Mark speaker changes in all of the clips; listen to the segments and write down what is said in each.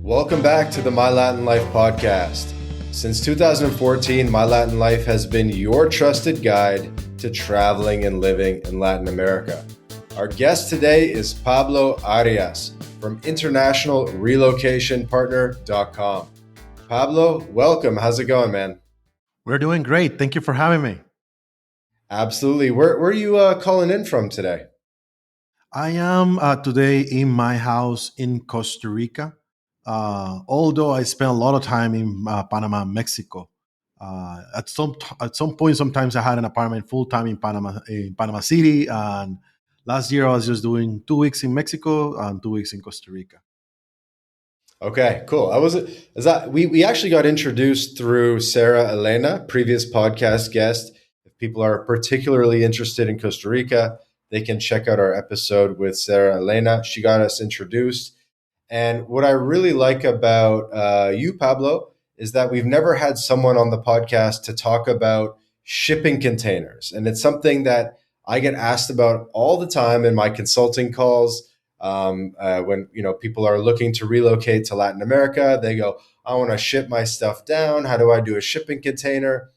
Speaker 1: Welcome back to the MyLatinLife podcast. Since 2014, MyLatinLife has been your trusted guide to traveling and living in Latin America. Our guest today is Pablo Arias from International Relocation Partner.com. Pablo, welcome. How's it going, man?
Speaker 2: We're doing great. Thank you for having me.
Speaker 1: Absolutely. Where are you calling in from today?
Speaker 2: I am today in my house in Costa Rica. Although I spent a lot of time in Panama, Mexico. At some point, sometimes I had an apartment full time in Panama City, and last year I was just doing 2 weeks in Mexico and 2 weeks in Costa Rica.
Speaker 1: Okay, cool. We actually got introduced through Sarah Elena, previous podcast guest. If people are particularly interested in Costa Rica, they can check out our episode with Sarah Elena. She got us introduced. And what I really like about you, Pablo, is that we've never had someone on the podcast to talk about shipping containers. And it's something that I get asked about all the time in my consulting calls. When people are looking to relocate to Latin America, they go, I want to ship my stuff down. How do I do a shipping container?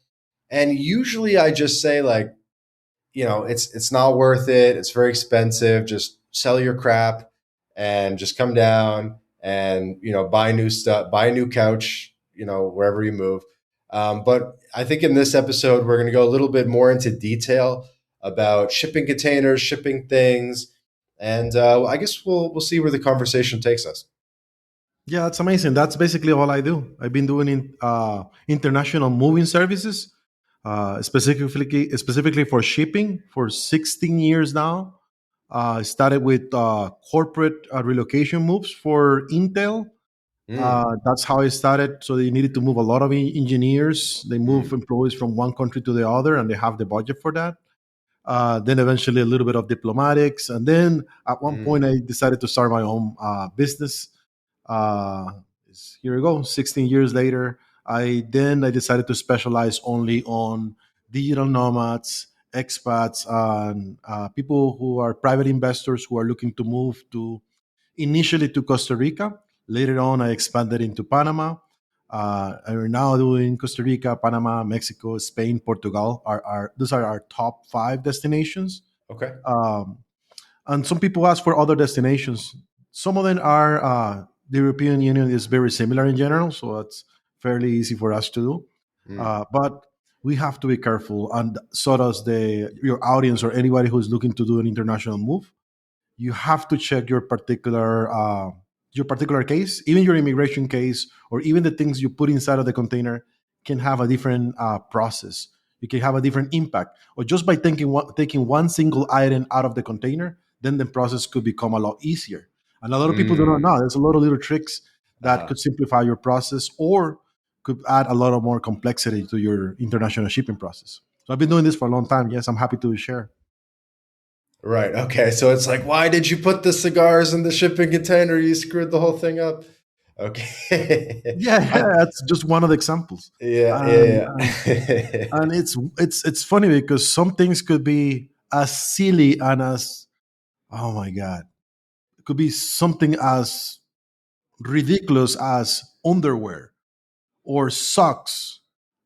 Speaker 1: And usually I just say it's not worth it. It's very expensive. Just sell your crap and just come down and, buy new stuff, buy a new couch, wherever you move. But I think in this episode, we're going to go a little bit more into detail about shipping containers, shipping things. And I guess we'll see where the conversation takes us.
Speaker 2: Yeah, that's amazing. That's basically all I do. I've been doing international moving services, specifically for shipping for 16 years now. I started with corporate relocation moves for Intel. That's how I started. So they needed to move a lot of engineers. They move employees from one country to the other, and they have the budget for that. Then eventually a little bit of diplomatics, and then at one point I decided to start my own business. Uh, Here we go. 16 years later, I decided to specialize only on digital nomads, expats, and people who are private investors who are looking to move to initially to Costa Rica. Later on, I expanded into Panama. And we're now doing Costa Rica, Panama, Mexico, Spain, Portugal. Those are our top 5 destinations.
Speaker 1: Okay.
Speaker 2: And some people ask for other destinations. Some of them are the European Union is very similar in general, so it's fairly easy for us to do. But we have to be careful, and so does your audience or anybody who's looking to do an international move. You have to check your particular case, even your immigration case, or even the things you put inside of the container can have a different process. You can have a different impact, or just by taking one single item out of the container, then the process could become a lot easier. And a lot of people do not know. There's a lot of little tricks that could simplify your process or could add a lot of more complexity to your international shipping process. So I've been doing this for a long time. Yes, I'm happy to share.
Speaker 1: Right. Okay. So it's like, why did you put the cigars in the shipping container? You screwed the whole thing up. Okay.
Speaker 2: Yeah, that's just one of the examples.
Speaker 1: Yeah.
Speaker 2: And,
Speaker 1: Yeah.
Speaker 2: and it's funny because some things could be as silly and as, oh my god, it could be something as ridiculous as underwear or socks.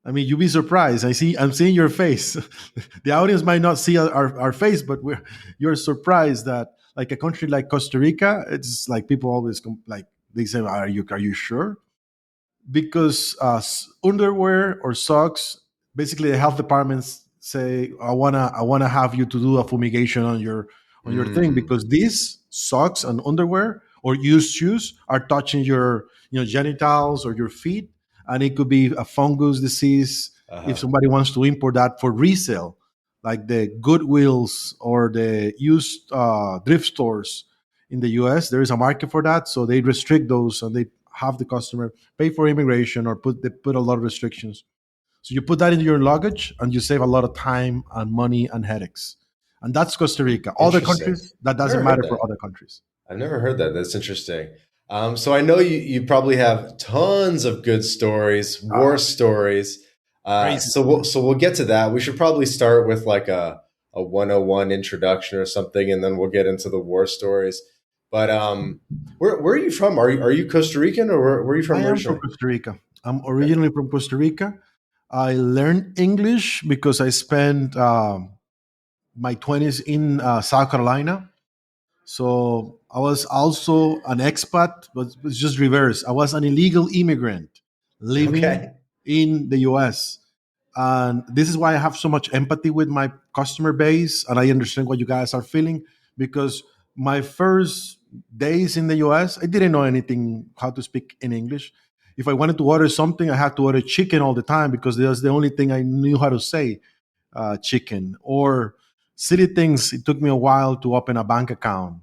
Speaker 2: I mean, you'd be surprised. I'm seeing your face. The audience might not see our face, but you're surprised that like a country like Costa Rica, it's like people always like they say, are you sure? Because underwear or socks, basically the health departments say, I wanna have you to do a fumigation on your thing because these socks and underwear or used shoes are touching your genitals or your feet, and it could be a fungus disease if
Speaker 1: Uh-huh.
Speaker 2: somebody wants to import that for resale, like the Goodwills or the used thrift stores in the US. There is a market for that, so they restrict those and they have the customer pay for immigration or they put a lot of restrictions. So you put that into your luggage and you save a lot of time and money and headaches. And that's Costa Rica. Other
Speaker 1: Interesting.
Speaker 2: countries, that
Speaker 1: I've never
Speaker 2: doesn't
Speaker 1: heard
Speaker 2: matter for
Speaker 1: that.
Speaker 2: other countries.
Speaker 1: I've never heard that. That's interesting. So I know you probably have tons of good stories, war stories.
Speaker 2: Crazy
Speaker 1: So
Speaker 2: stories.
Speaker 1: we'll get to that. We should probably start with like a 101 introduction or something, and then we'll get into the war stories. But where are you from? Are you Costa Rican, or where are you
Speaker 2: I
Speaker 1: from
Speaker 2: am from
Speaker 1: originally?
Speaker 2: Costa Rica. I'm
Speaker 1: Okay.
Speaker 2: originally from Costa Rica. I learned English because I spent my 20s in South Carolina. So I was also an expat, but it's just reverse. I was an illegal immigrant living
Speaker 1: Okay.
Speaker 2: in the US. And this is why I have so much empathy with my customer base. And I understand what you guys are feeling because my first days in the US, I didn't know anything how to speak in English. If I wanted to order something, I had to order chicken all the time because that's the only thing I knew how to say, chicken. Or silly things, it took me a while to open a bank account,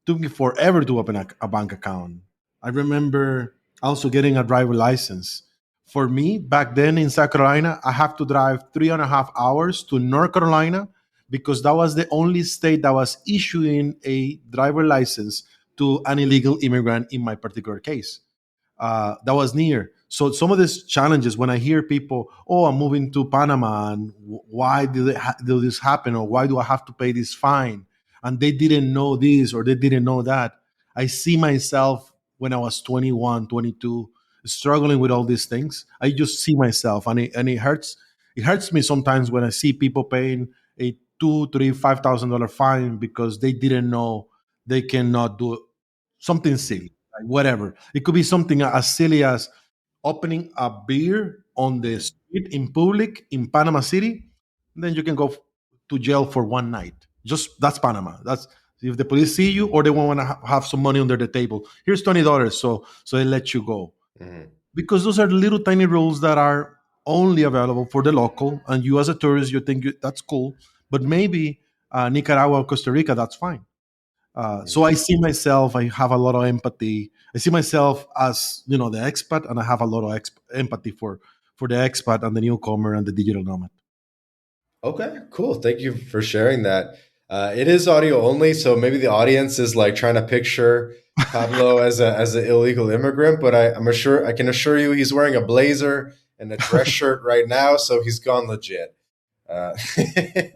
Speaker 2: took me forever to open a bank account. I remember also getting a driver license. For me, back then in South Carolina, I have to drive 3.5 hours to North Carolina because that was the only state that was issuing a driver license to an illegal immigrant in my particular case. That was near. So some of these challenges, when I hear people, "Oh, I'm moving to Panama, and why do this happen, or why do I have to pay this fine?" and they didn't know this or they didn't know that. I see myself when I was 21, 22, struggling with all these things. I just see myself, and it hurts. It hurts me sometimes when I see people paying a two, three, $5,000 fine because they didn't know they cannot do something silly, like whatever. It could be something as silly as opening a beer on the
Speaker 1: Mhm.
Speaker 2: street in public in Panama City. Then you can go to jail for one night. Just that's Panama. That's if the police see you or they want to have some money under the table. Here's $20, so they let you go
Speaker 1: Mhm.
Speaker 2: because those are little tiny rules that are only available for the local. And you as a tourist, you think that's cool, but maybe Nicaragua or Costa Rica, that's fine. So
Speaker 1: Mhm.
Speaker 2: I see myself. I have a lot of empathy. I see myself as the expat, and I have a lot of empathy for the expat and the newcomer and the digital nomad.
Speaker 1: Okay, cool. Thank you for sharing that. It is audio only, so maybe the audience is like trying to picture Pablo as an illegal immigrant, but I can assure you he's wearing a blazer and a dress shirt right now, so he's gone legit. Uh,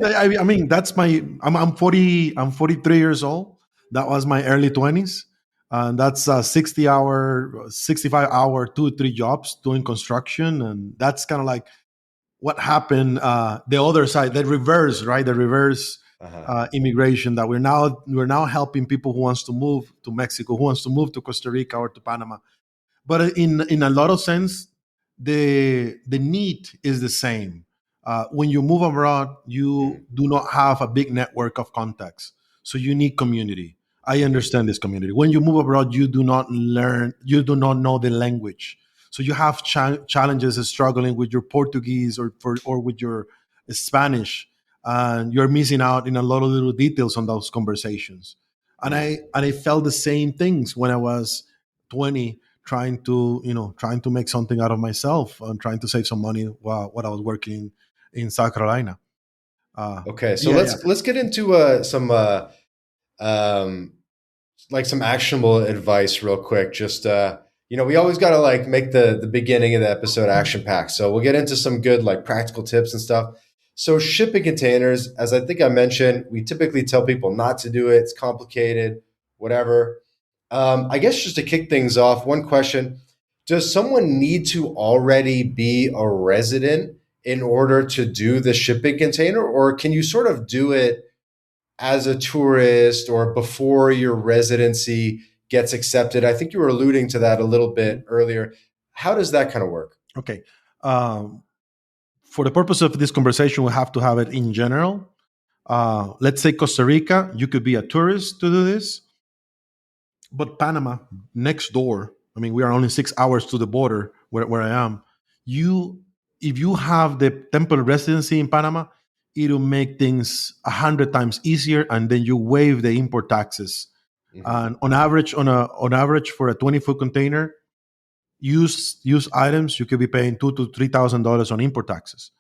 Speaker 2: I mean, that's my. I'm 40. I'm 43 years old. That was my early 20s, and that's 60 hour, 65 hour, 2 or 3 jobs doing construction, and that's kind of like what happened the other side, the reverse, right? The reverse
Speaker 1: uh-huh.
Speaker 2: immigration that we're now helping people who wants to move to Mexico, who wants to move to Costa Rica or to Panama. But in a lot of sense, the need is the same. When you move abroad, you
Speaker 1: Mhm.
Speaker 2: do not have a big network of contacts, so you need community. I
Speaker 1: Mhm.
Speaker 2: understand this community. When you move abroad, you do not know the language, so you have challenges of struggling with your Portuguese or with your Spanish, and you're missing out in a lot of little details on those conversations. And
Speaker 1: Mhm.
Speaker 2: I felt the same things when I was 20, trying to make something out of myself and trying to save some money while I was working in South Carolina.
Speaker 1: Okay, so
Speaker 2: Yeah, yeah.
Speaker 1: let's get into some um, like some actionable advice real quick. Just we always got to like make the beginning of the episode action packed. So we'll get into some good like practical tips and stuff. So shipping containers, as I think I mentioned, we typically tell people not to do it. It's complicated, whatever. I guess just to kick things off, one question: does someone need to already be a resident in order to do the shipping container, or can you sort of do it as a tourist or before your residency gets accepted? I think you were alluding to that a little bit earlier. How does that kind of work?
Speaker 2: Okay. Um, for the purpose of this conversation, we have to have it in general. Let's say Costa Rica, you could be a tourist to do this, but Panama, next door, I mean, we are only 6 hours to the border where I am. You, if you have the temporary residency in Panama, it'll make things 100 times easier, and then you waive the import taxes.
Speaker 1: Hmm.
Speaker 2: And on average for a 20-foot container, use items, you could be paying $2,000 to $3,000 on import taxes.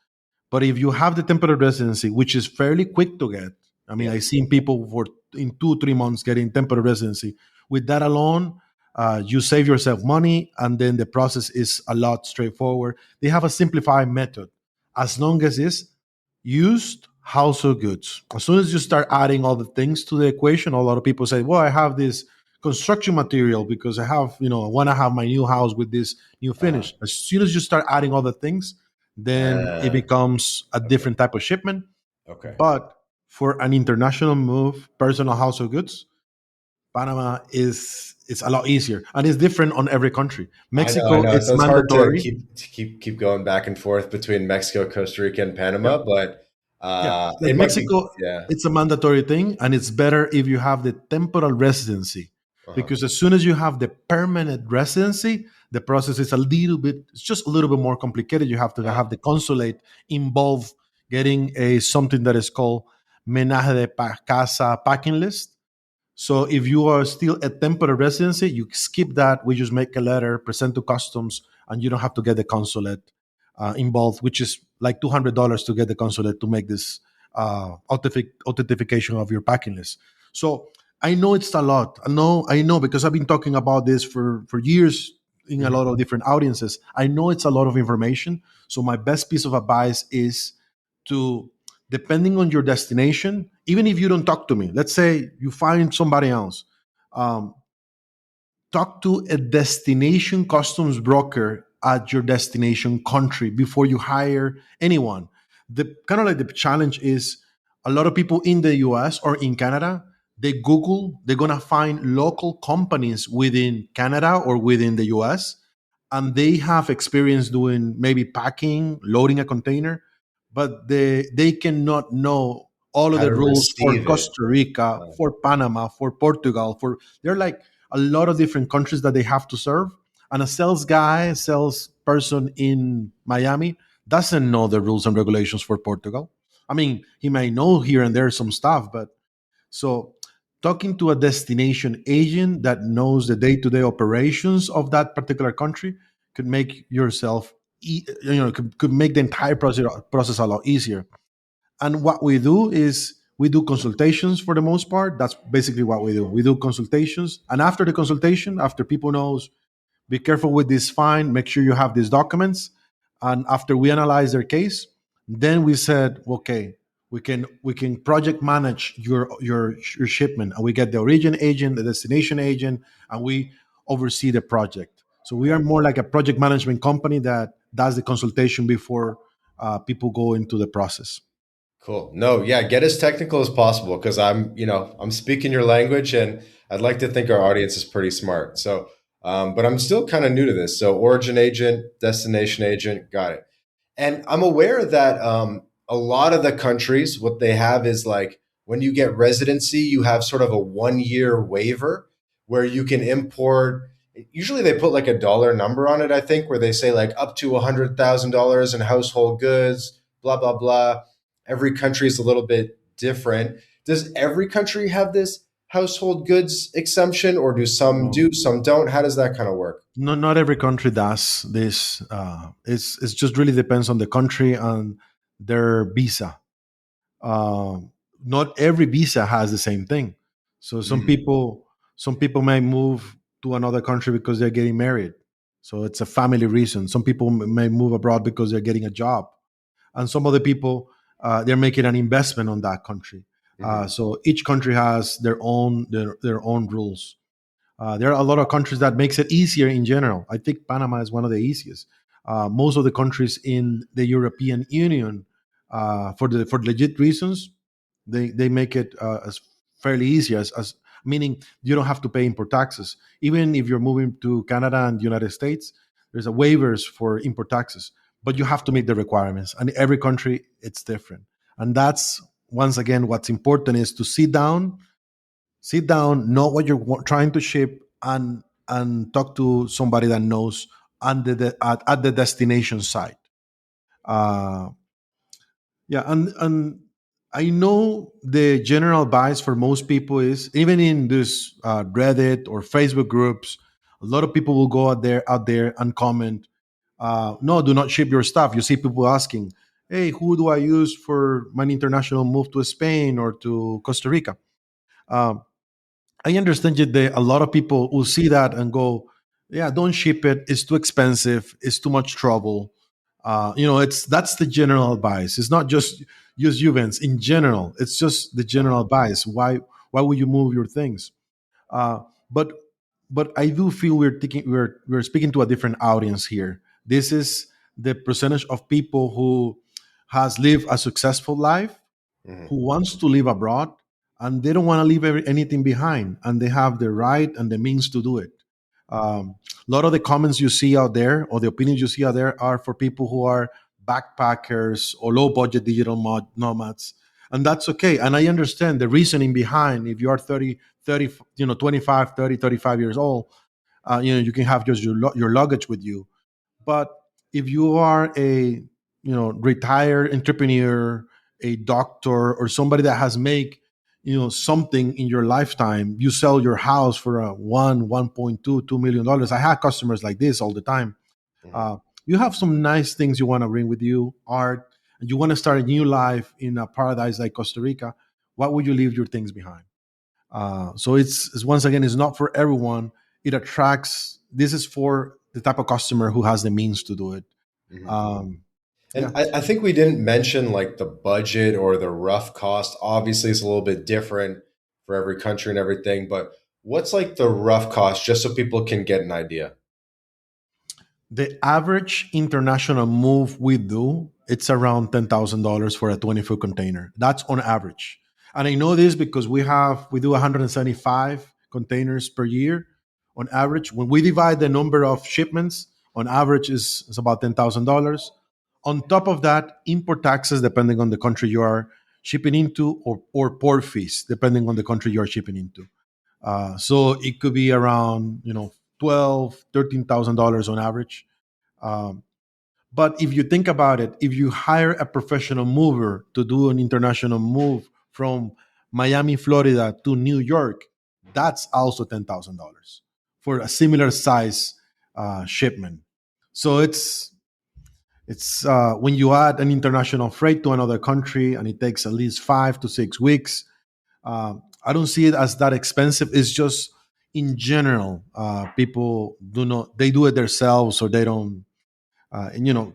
Speaker 2: But if you have the temporary residency, which is fairly quick to get, I mean,
Speaker 1: Yeah.
Speaker 2: I've seen people for in 2 3 months getting temporary residency. With that alone, you save yourself money, and then the process is a lot straightforward. They have a simplified method, as long as it's used household goods. As soon as you start adding all the things to the equation, a lot of people say, "Well, I have this." construction material because I have, I want to have my new house with this new
Speaker 1: Uh-huh.
Speaker 2: finish. As soon as you start adding other things, then it
Speaker 1: Uh,
Speaker 2: becomes a
Speaker 1: okay.
Speaker 2: different type of shipment.
Speaker 1: Okay.
Speaker 2: But for an international move, personal household goods, Panama is a lot easier and it's different on every country.
Speaker 1: I
Speaker 2: Mexico,
Speaker 1: know.
Speaker 2: it's
Speaker 1: It's hard to
Speaker 2: mandatory.
Speaker 1: keep going back and forth between Mexico, Costa Rica, and
Speaker 2: Yeah,
Speaker 1: Panama, but
Speaker 2: yeah. Like
Speaker 1: it might be.
Speaker 2: Mexico,
Speaker 1: Yeah.
Speaker 2: it's a mandatory thing, and it's better if you have the temporal residency,
Speaker 1: Uh-huh.
Speaker 2: because as soon as you have the permanent residency, the process is a little bit. It's just a little bit more complicated. You have to
Speaker 1: Uh,
Speaker 2: have the consulate involved getting a something that is called menaje de casa packing list. So if you are still a temporary residency, you skip that. We just make a letter, present to customs, and you don't have to get the consulate involved, which is like $200 to get the consulate to make this authentication of your packing list. So I know it's a lot. I know because I've been talking about this for years in a
Speaker 1: mhm.
Speaker 2: lot of different audiences. I know it's a lot of information. So my best piece of advice is to, depending on your destination, even if you don't talk to me, let's say you find somebody else, um, talk to a destination customs broker at your destination country before you hire anyone. The kind of like the challenge is a lot of people in the US or in Canada, they Google, they're gonna find local companies within Canada or within the US, and they have experience doing maybe packing, loading a container, but they cannot know all of
Speaker 1: How
Speaker 2: the
Speaker 1: to
Speaker 2: rules for
Speaker 1: receive it?
Speaker 2: Costa Rica,
Speaker 1: Uh,
Speaker 2: for Panama, for Portugal, for they're like a lot of different countries that they have to serve. And a sales guy, sales person in Miami doesn't know the rules and regulations for Portugal. I mean, he may know here and there some stuff, but so talking to a destination agent that knows the day-to-day operations of that particular country could make yourself, could make the entire process a lot easier. And what we do is we do consultations for the most part. That's basically what we do. We do consultations, and after the consultation, after people knows, be careful with this fine, make sure you have these documents, and after we analyze their case, then we said, okay, we can project manage your shipment, and we get the origin agent, the destination agent, and we oversee the project. So we are
Speaker 1: okay.
Speaker 2: more like a project management company that does the consultation before people go into the process.
Speaker 1: Cool. No, yeah, get as technical as possible because I'm speaking your language and I'd like to think our audience is pretty smart. So, but I'm still kind of new to this. So, origin agent, destination agent, got it. And I'm aware that a lot of the countries, what they have is like when you get residency, you have sort of a 1 year waiver where you can import. Usually they put like a dollar number on it, I think, where they say like up to $100,000 in household goods, blah, blah, blah. Every country is a little bit different. Does every country have this household goods exemption or do, some don't? How does that kind of work?
Speaker 2: No, not every country does this. It's just really depends on the country and their visa. Uh, Not every visa has the same thing. So
Speaker 1: Mm,
Speaker 2: some people may move to another country because they're getting married. So it's a family reason. Some people may move abroad because they're getting a job, and some other people they're making an investment on that country.
Speaker 1: mhm.
Speaker 2: So each country has their own rules. There are a lot of countries that makes it easier in general. I think Panama is one of the easiest. Most of the countries in the European Union, for legit reasons, they make it as fairly easy as meaning you don't have to pay import taxes. Even if you're moving to Canada and the United States, there's a waivers for import taxes, but you have to meet the requirements. And every country it's different. And that's once again what's important is to sit down, know what you're trying to ship, and talk to somebody that knows at the destination site. Uh, yeah, and I know the general bias for most people is even in this Reddit or Facebook groups, a lot of people will go out there and comment, "No, do not ship your stuff." You see people asking, "Hey, who do I use for my international move to Spain or to Costa Rica?" Um, I understand that a lot of people will see that and go, "Yeah, don't ship it. It's too expensive. It's too much trouble." That's the general advice. It's not just Juvens in general. It's just the general advice. Why would you move your things? Uh, but I do feel we're speaking to a different audience here. This is the percentage of people who has lived a successful life,
Speaker 1: Hmm.
Speaker 2: who wants to live abroad, and they don't want to leave anything behind, and they have the right and the means to do it. A lot of the comments you see out there, or the opinions you see out there, are for people who are backpackers or low budget digital nomads, and that's okay. And I understand the reasoning behind. If you are 30, 25, 30, 35 years old, you can have just your luggage with you. But if you are a retired entrepreneur, a doctor, or somebody that has made something in your lifetime, you sell your house for a 1.2 $2 million. I have customers like this all the time.
Speaker 1: Hmm.
Speaker 2: uh, you have some nice things you want to bring with you, art, and you want to start a new life in a paradise like Costa Rica. What would you leave your things behind? So it's once again, it's not for everyone. It attracts. This is for the type of customer who has the means to do it.
Speaker 1: Hmm.
Speaker 2: Um, yeah.
Speaker 1: And I think we didn't mention like the budget or the rough cost. Obviously, it's a little bit different for every country and everything, but what's like the rough cost just so people can get an idea?
Speaker 2: The average international move we do, it's around $10,000 for a 20-foot container. That's on average. And I know this because we do 175 containers per year on average. When we divide the number of shipments, on average is about $10,000. On top of that, import taxes depending on the country you are shipping into, or port fees depending on the country you are shipping into. So it could be around 12, $13,000 on average. Um, but if you think about it, if you hire a professional mover to do an international move from Miami, Florida to New York, that's also $10,000 for a similar size shipment. So it's when you add an international freight to another country and it takes at least 5 to 6 weeks. I don't see it as that expensive. It's just in general, people do not they do it themselves, or they don't, and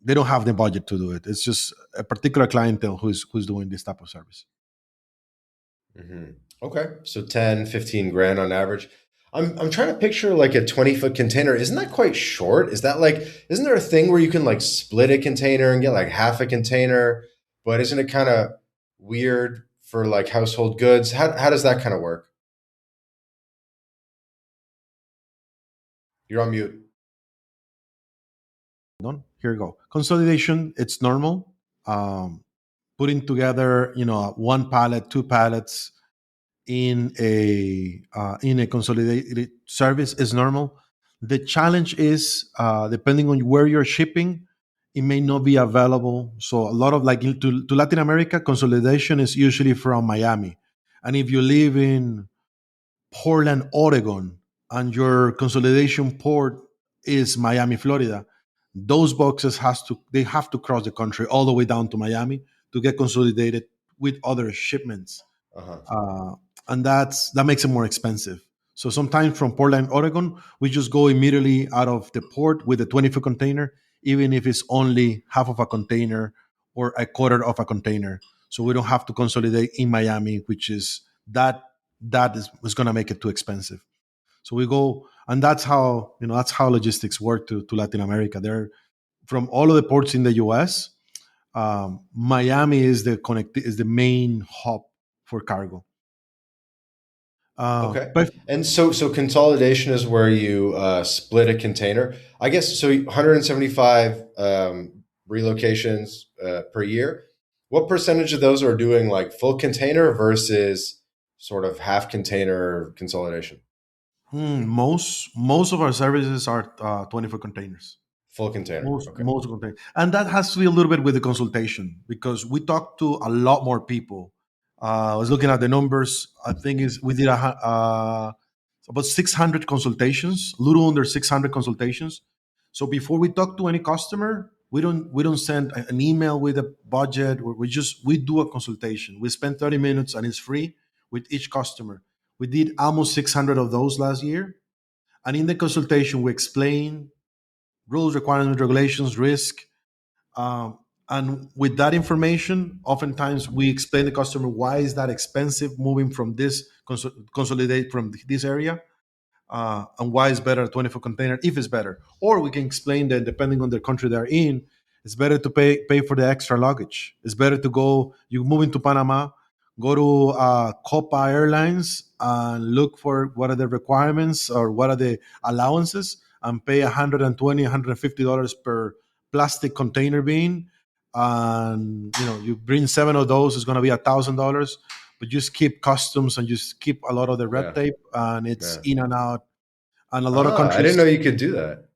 Speaker 2: they don't have the budget to do it. It's just a particular clientele who's doing this type of service.
Speaker 1: Hmm. Okay. So 10, 15 grand on average. I'm trying to picture like a 20-foot container. Isn't that quite short? Is that like, isn't there a thing where you can like split a container and get like half a container? But isn't it kind of weird for like household goods? How does that kind of work? You're on mute.
Speaker 2: Done. Here you go. Consolidation, it's normal. Um, Putting together, one pallet, two pallets in a consolidated service is normal. The challenge is, depending on where you're shipping, it may not be available. So a lot of, like, to Latin America, consolidation is usually from Miami, and if you live in Portland, Oregon, and your consolidation port is Miami, Florida, those boxes they have to cross the country all the way down to Miami to get consolidated with other shipments,
Speaker 1: Uh-huh.
Speaker 2: uh, and that makes it more expensive. So sometimes from Portland, Oregon, we just go immediately out of the port with a 20-foot container, even if it's only half of a container or a quarter of a container. So we don't have to consolidate in Miami, which is was going to make it too expensive. So we go, and that's how logistics work to Latin America. They're from all of the ports in the U.S. Miami is the main hub for cargo.
Speaker 1: Okay.
Speaker 2: But
Speaker 1: And so consolidation is where you split a container. I guess so 175 relocations per year. What percentage of those are doing like full container versus sort of half container consolidation?
Speaker 2: most of our services are 20-foot containers.
Speaker 1: Full container. Okay.
Speaker 2: Most containers, and that has to be a little bit with the consultation, because we talk to a lot more people. I was looking at the numbers. I think is we did about 600 consultations, a little under 600 consultations. So before we talk to any customer, we don't send an email with a budget. We do a consultation. We spend 30 minutes and it's free with each customer. We did almost 600 of those last year. And in the consultation, we explain rules, requirements, regulations, risk. Um, and with that information, oftentimes we explain to the customer why is that expensive moving from this consolidate from this area. and why it's better a 20-foot container if it's better. Or we can explain that depending on the country they're in, it's better to pay for the extra luggage. It's better to go, you move into Panama, go to Copa Airlines and look for what are the requirements or what are the allowances and pay $120, $150 per plastic container being. And you bring seven of those, it's going to be $1,000, but just keep customs and just keep a lot of the red
Speaker 1: Yeah.
Speaker 2: tape, and it's
Speaker 1: Yeah.
Speaker 2: in and out. And a lot of
Speaker 1: Ah, I didn't know
Speaker 2: countries,
Speaker 1: you could do that.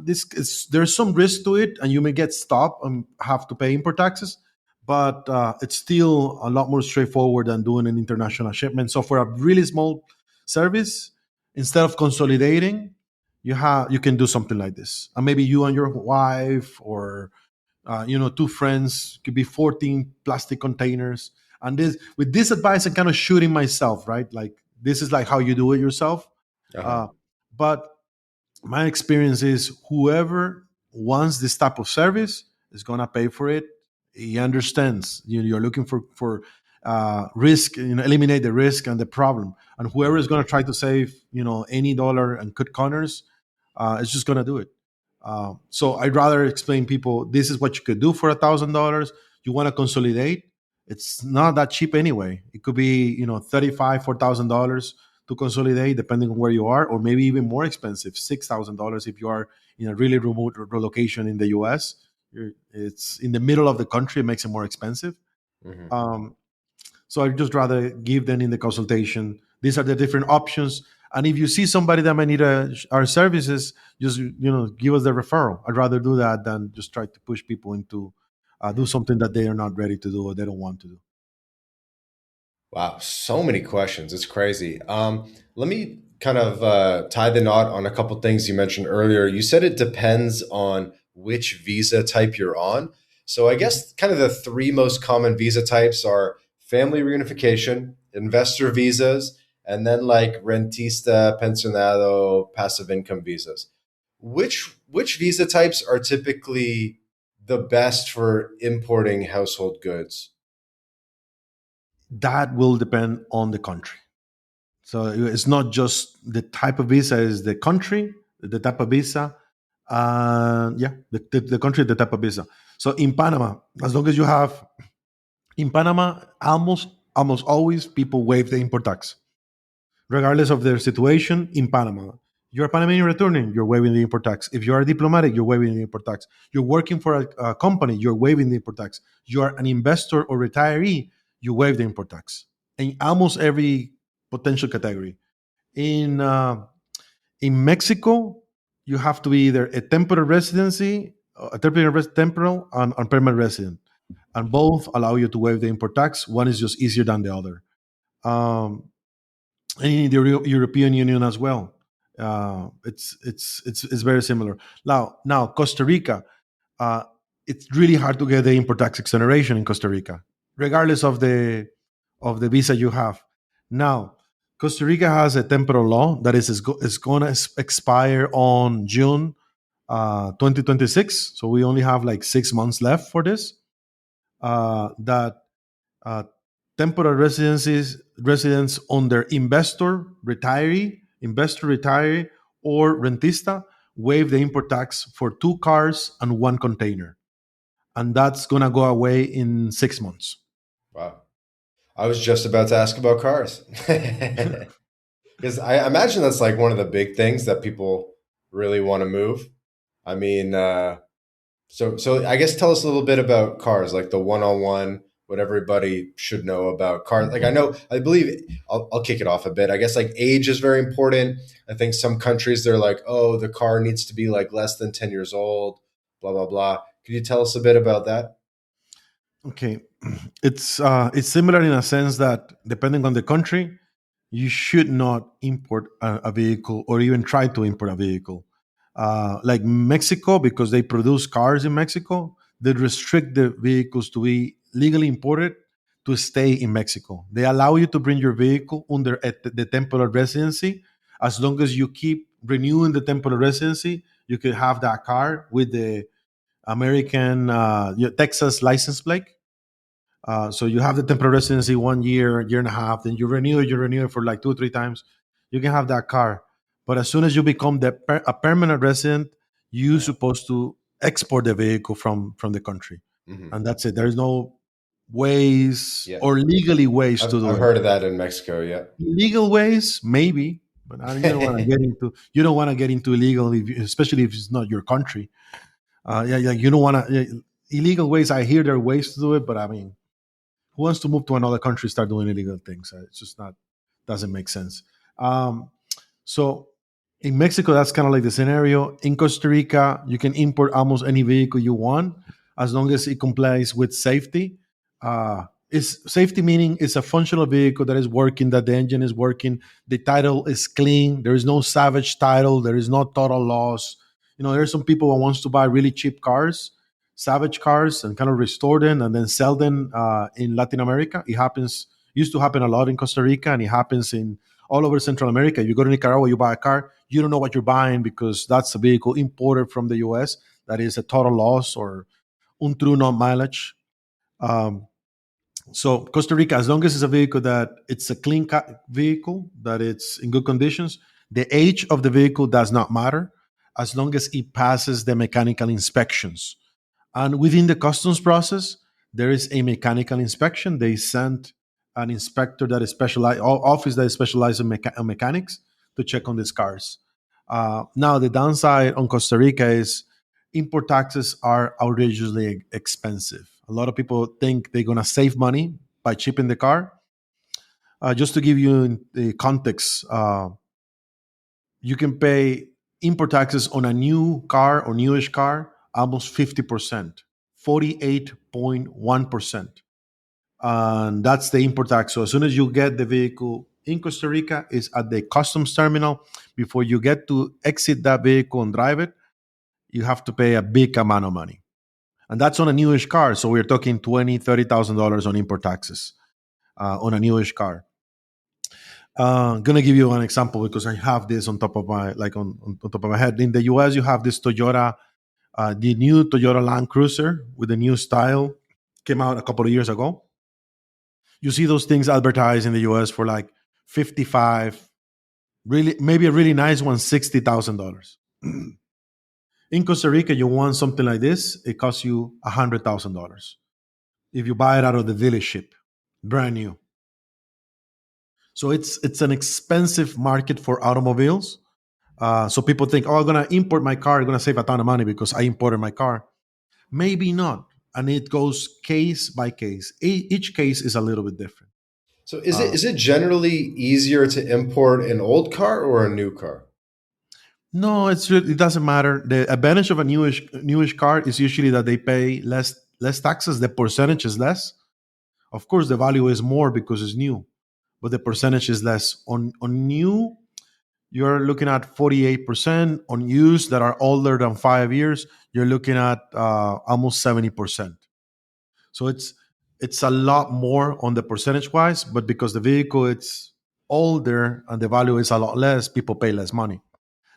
Speaker 2: this is, there's some risk to it, and you may get stopped and have to pay import taxes. But it's still a lot more straightforward than doing an international shipment. So for a really small service, instead of consolidating, you can do something like this, and maybe you and your wife or two friends, could be 14 plastic containers. And this, with this advice, I'm kind of shooting myself, right? Like this is like how you do it yourself.
Speaker 1: Uh-huh.
Speaker 2: Uh, but my experience is whoever wants this type of service is gonna pay for it. He understands. You're looking for risk, eliminate the risk and the problem. And whoever is gonna try to save any dollar and cut corners, is just gonna do it. So I'd rather explain people this is what you could do for $1,000. You want to consolidate? It's not that cheap anyway. It could be 35, $4,000 to consolidate, depending on where you are, or maybe even more expensive, $6,000 if you are in a really remote location in the U.S. It's in the middle of the country; it makes it more expensive.
Speaker 1: Hmm.
Speaker 2: Um, so I'd just rather give them in the consultation. These are the different options. And if you see somebody that might need our services, just give us the referral. I'd rather do that than just try to push people into do
Speaker 1: Hmm.
Speaker 2: something that they are not ready to do or they don't want to do.
Speaker 1: Wow, so many questions. It's crazy. Let me kind of tie the knot on a couple things you mentioned earlier. You said it depends on which visa type you're on. So I guess kind of the three most common visa types are family reunification, investor visas, and then like rentista, pensionado, passive income visas. Which visa types are typically the best for importing household goods?
Speaker 2: That will depend on the country. So it's not just the type of visa; is the country, the type of visa, yeah, the country, the type of visa. So in Panama, as long as you have in Panama, almost always people waive the import tax, regardless of their situation in Panama. You're a Panamanian returning, you're waiving the import tax. If you're a diplomatic, you're waiving the import tax. You're working for a company, you're waiving the import tax. You're an investor or retiree, you waive the import tax in almost every potential category. In in Mexico, you have to be either a temporary residency, temporal and permanent resident, and both allow you to waive the import tax. One is just easier than the other. Um, and in the European Union as well. It's very similar. Now Costa Rica, uh, it's really hard to get the import tax exoneration in Costa Rica, regardless of the visa you have. Now, Costa Rica has a temporal law that is going to expire on June 2026. So we only have like 6 months left for this. That uh, temporary residents under investor retiree, or rentista waive the import tax for two cars and one container, and that's gonna go away in 6 months.
Speaker 1: Wow. I was just about to ask about cars. Because I imagine that's like one of the big things that people really want to move. I mean, so I guess tell us a little bit about cars, like the one-on-one, what everybody should know about cars. Like I believe I'll kick it off a bit. I guess like age is very important. I think some countries they're like, oh, the car needs to be like less than 10 years old, blah blah blah. Could you tell us a bit about that?
Speaker 2: Okay, it's similar in a sense that depending on the country, you should not import a vehicle or even try to import a vehicle. Like Mexico, because they produce cars in Mexico, they restrict the vehicles to be legally imported to stay in Mexico. They allow you to bring your vehicle under the temporary residency. As long as you keep renewing the temporary residency, you can have that car with the American Texas license plate. So you have the temporary residency 1 year, year and a half, then you renew it for like 2 or 3 times. You can have that car. But as soon as you become a permanent resident, you're
Speaker 1: Uh,
Speaker 2: supposed to export the vehicle from the country,
Speaker 1: mhm.
Speaker 2: and that's it. There's no ways
Speaker 1: Yeah,
Speaker 2: or legally ways to do
Speaker 1: I've
Speaker 2: it.
Speaker 1: heard of that in Mexico. Yeah.
Speaker 2: Legal ways, maybe, but you don't want to get into illegal, especially if it's not your country. Yeah, you don't want to illegal ways. I hear there are ways to do it, but I mean, who wants to move to another country start doing illegal things? It's just not doesn't make sense. Um, so in Mexico, that's kind of like the scenario. In Costa Rica, you can import almost any vehicle you want as long as it complies with safety. Is safety meaning it's a functional vehicle that is working, that the engine is working, the title is clean, there is no savage title, there is no total loss. There's some people who wants to buy really cheap cars, savage cars, and kind of restore them and then sell them in Latin America. It happens, used to happen a lot in Costa Rica, and it happens in all over Central America. You go to Nicaragua, you buy a car, you don't know what you're buying because that's a vehicle imported from the US that is a total loss or untrue non mileage. Um, so Costa Rica, as long as it's a vehicle that it's a clean vehicle, that it's in good conditions, the age of the vehicle does not matter as long as it passes the mechanical inspections. And within the customs process, there is a mechanical inspection. They send an inspector that is specialized, office that is specialized in mechanics to check on these cars. Now, the downside on Costa Rica is import taxes are outrageously expensive. A lot of people think they're going to save money by chipping the car. Just to give you the context, you can pay import taxes on a new car or newish car almost 50%, 48.1%. And that's the import tax. So as soon as you get the vehicle in Costa Rica, it's at the customs terminal. Before you get to exit that vehicle and drive it, you have to pay a big amount of money. And that's on a newish car. So we're talking $20,000, $30,000 on import taxes on a newish car. Gonna give you an example because I have this on top of my on top of my head. In the US, you have this Toyota, the new Toyota Land Cruiser with the new style, came out a couple of years ago. You see those things advertised in the US for like 55, really maybe a really nice one, $60,000. In Costa Rica, you want something like this, it costs you $100,000 if you buy it out of the dealership, brand new. So it's an expensive market for automobiles. So people think, oh, I'm gonna import my car, I'm gonna save a ton of money because I imported my car. Maybe not, and it goes case by case. Each case is a little bit different.
Speaker 1: So
Speaker 2: Uh,
Speaker 1: is it generally easier to import an old car or a new car?
Speaker 2: no, it doesn't matter. The advantage of a newish car is usually that they pay less taxes. The percentage is less. Of course, the value is more because it's new, but the percentage is less. On new, you're looking at 48%. On used that are older than 5 years, you're looking at almost 70%. So it's a lot more on the percentage wise, but because the vehicle it's older and the value is a lot less, people pay less money.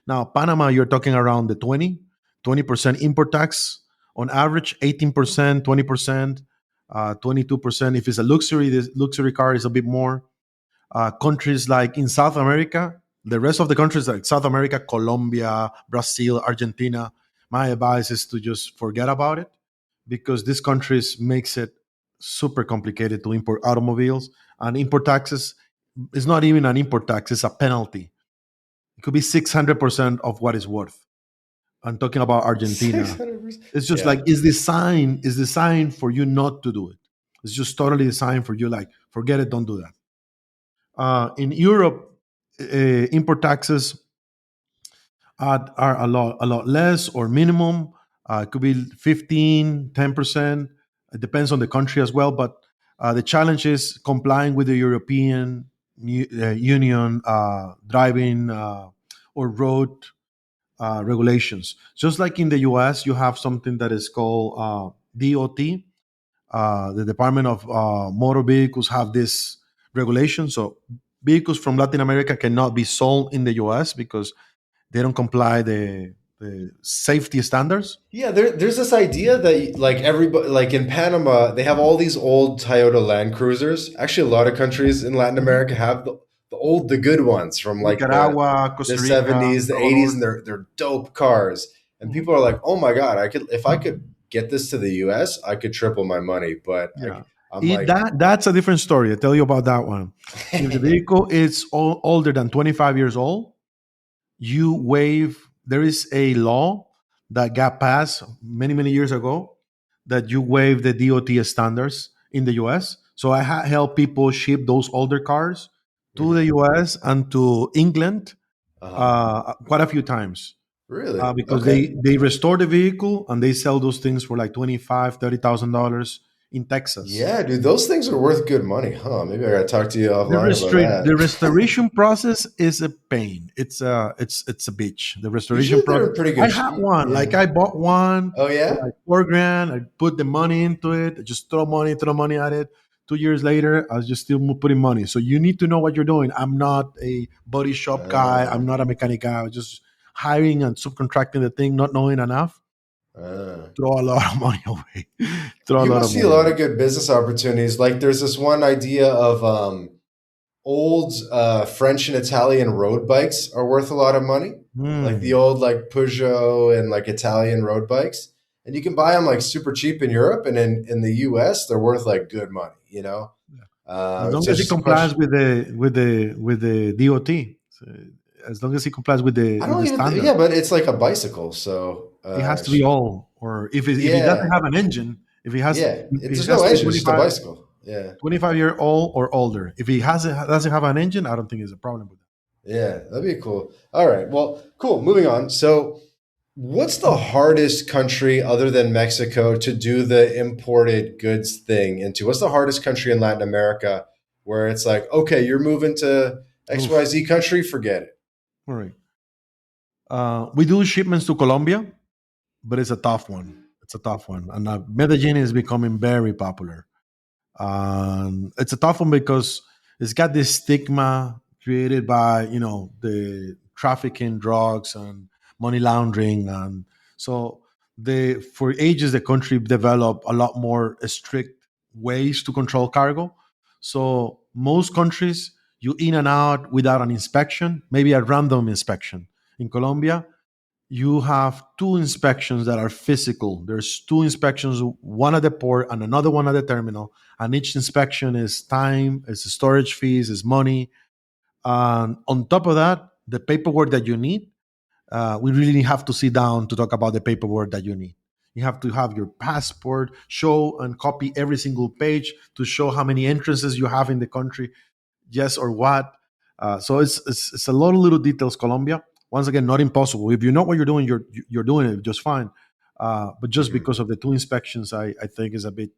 Speaker 2: Now, Panama, you're talking around the 20% import tax on average, 18%, 20%, 22%. If it's a luxury, the luxury car is a bit more. Countries like in South America, the rest of the countries like South America, Colombia, Brazil, Argentina, my advice is to just forget about it because these countries makes it super complicated to import automobiles, and import taxes is not even an import tax, it's a penalty. It could be 600% of what it's worth. I'm talking about Argentina.
Speaker 1: 600%.
Speaker 2: It's just like
Speaker 1: Yeah.
Speaker 2: it's designed for you not to do it. It's just totally designed for you, like, forget it, don't do that. In Europe, import taxes are a lot less or minimum. It could be 15, 10%. It depends on the country as well. But the challenge is complying with the European Union driving or road regulations. Just like in the US, you have something that is called DOT. The Department of Motor Vehicles have this regulation. So vehicles from Latin America cannot be sold in the US because they don't comply the safety standards.
Speaker 1: Yeah, there's this idea that like everybody, like in Panama, they have all these old Toyota Land Cruisers. Actually, a lot of countries in Latin
Speaker 2: Mhm.
Speaker 1: America have the good ones from like
Speaker 2: Nicaragua,
Speaker 1: the
Speaker 2: Costa Rica,
Speaker 1: 70s, the 80s,
Speaker 2: Salvador.
Speaker 1: and they're dope cars. And
Speaker 2: Mhm.
Speaker 1: people are like, "Oh my god, I could if I could get this to the US, I could triple my money." But
Speaker 2: Yeah.
Speaker 1: I'm like,
Speaker 2: That's a different story. I'll tell you about that one. If the vehicle is older than 25 years old, you waive, there is a law that got passed many, many years ago that you waive the DOT standards in the US. So I help people ship those older cars to the
Speaker 1: Mhm.
Speaker 2: US and to England
Speaker 1: Uh-huh.
Speaker 2: quite a few times.
Speaker 1: Really?
Speaker 2: Because
Speaker 1: Okay.
Speaker 2: they restore the vehicle and they sell those things for like 25, $30,000 in Texas.
Speaker 1: Yeah, dude, those things are worth good money, huh? Maybe I gotta talk to you offline about
Speaker 2: The
Speaker 1: that.
Speaker 2: restoration process is a pain. It's a bitch. The restoration
Speaker 1: Usually
Speaker 2: process.
Speaker 1: they're in pretty
Speaker 2: I
Speaker 1: good
Speaker 2: had
Speaker 1: shape.
Speaker 2: one.
Speaker 1: Yeah.
Speaker 2: Like I bought one
Speaker 1: Oh
Speaker 2: for
Speaker 1: yeah?
Speaker 2: like 4 grand. I put the money into it. I just throw money at it. 2 years later, I was just still putting money. So you need to know what you're doing. I'm not a body shop guy.
Speaker 1: Uh,
Speaker 2: I'm not a mechanic guy. I was just hiring and subcontracting the thing, not knowing enough.
Speaker 1: uh.
Speaker 2: Throw a lot of money away. Throw a
Speaker 1: You
Speaker 2: lot of
Speaker 1: must see a
Speaker 2: money
Speaker 1: lot
Speaker 2: away.
Speaker 1: of good business opportunities. Like there's this one idea of old French and Italian road bikes are worth a lot of money. Like the
Speaker 2: Hmm.
Speaker 1: old like Peugeot and like Italian road bikes. And you can buy them like super cheap in Europe, and in the US they're worth like good money, you know?
Speaker 2: As long
Speaker 1: It's
Speaker 2: as he
Speaker 1: just a
Speaker 2: complies
Speaker 1: question.
Speaker 2: with the DOT, so as long as he complies
Speaker 1: I
Speaker 2: with
Speaker 1: don't
Speaker 2: the
Speaker 1: even,
Speaker 2: standard,
Speaker 1: yeah, but it's like a bicycle. So,
Speaker 2: it has to be all. Or if he doesn't
Speaker 1: yeah,
Speaker 2: have an engine,
Speaker 1: yeah.
Speaker 2: if he
Speaker 1: There's
Speaker 2: has
Speaker 1: no
Speaker 2: to be
Speaker 1: engine, it's just a bicycle. Yeah.
Speaker 2: 25-year old or older. If he hasn't doesn't have an engine, I don't think there's a problem with that.
Speaker 1: Yeah, that'd be cool. All right. Well, cool. Moving on. So, what's the hardest country other than Mexico to do the imported goods thing into? What's the hardest country in Latin America where it's like, okay, you're moving to
Speaker 2: Oof.
Speaker 1: XYZ country, forget it.
Speaker 2: All right. We do shipments to Colombia, but it's a tough one. It's a tough one, and Medellin is becoming very popular. It's a tough one because it's got this stigma created by the trafficking drugs and money laundering, and so the for ages the country developed a lot more strict ways to control cargo. So most countries you in and out without an inspection, maybe a random inspection. In Colombia, you have two inspections that are physical. There's two inspections, one at the port and another one at the terminal. And each inspection is time, is storage fees, is money. And on top of that, the paperwork that you need, we really have to sit down to talk about the paperwork that you need. You have to have your passport, show and copy every single page to show how many entrances you have in the country, yes or what. So it's a lot of little details. Colombia, once again, not impossible. If you know what you're doing, you're doing it just fine. But just
Speaker 1: Mhm.
Speaker 2: because of the two inspections, I think is a bit,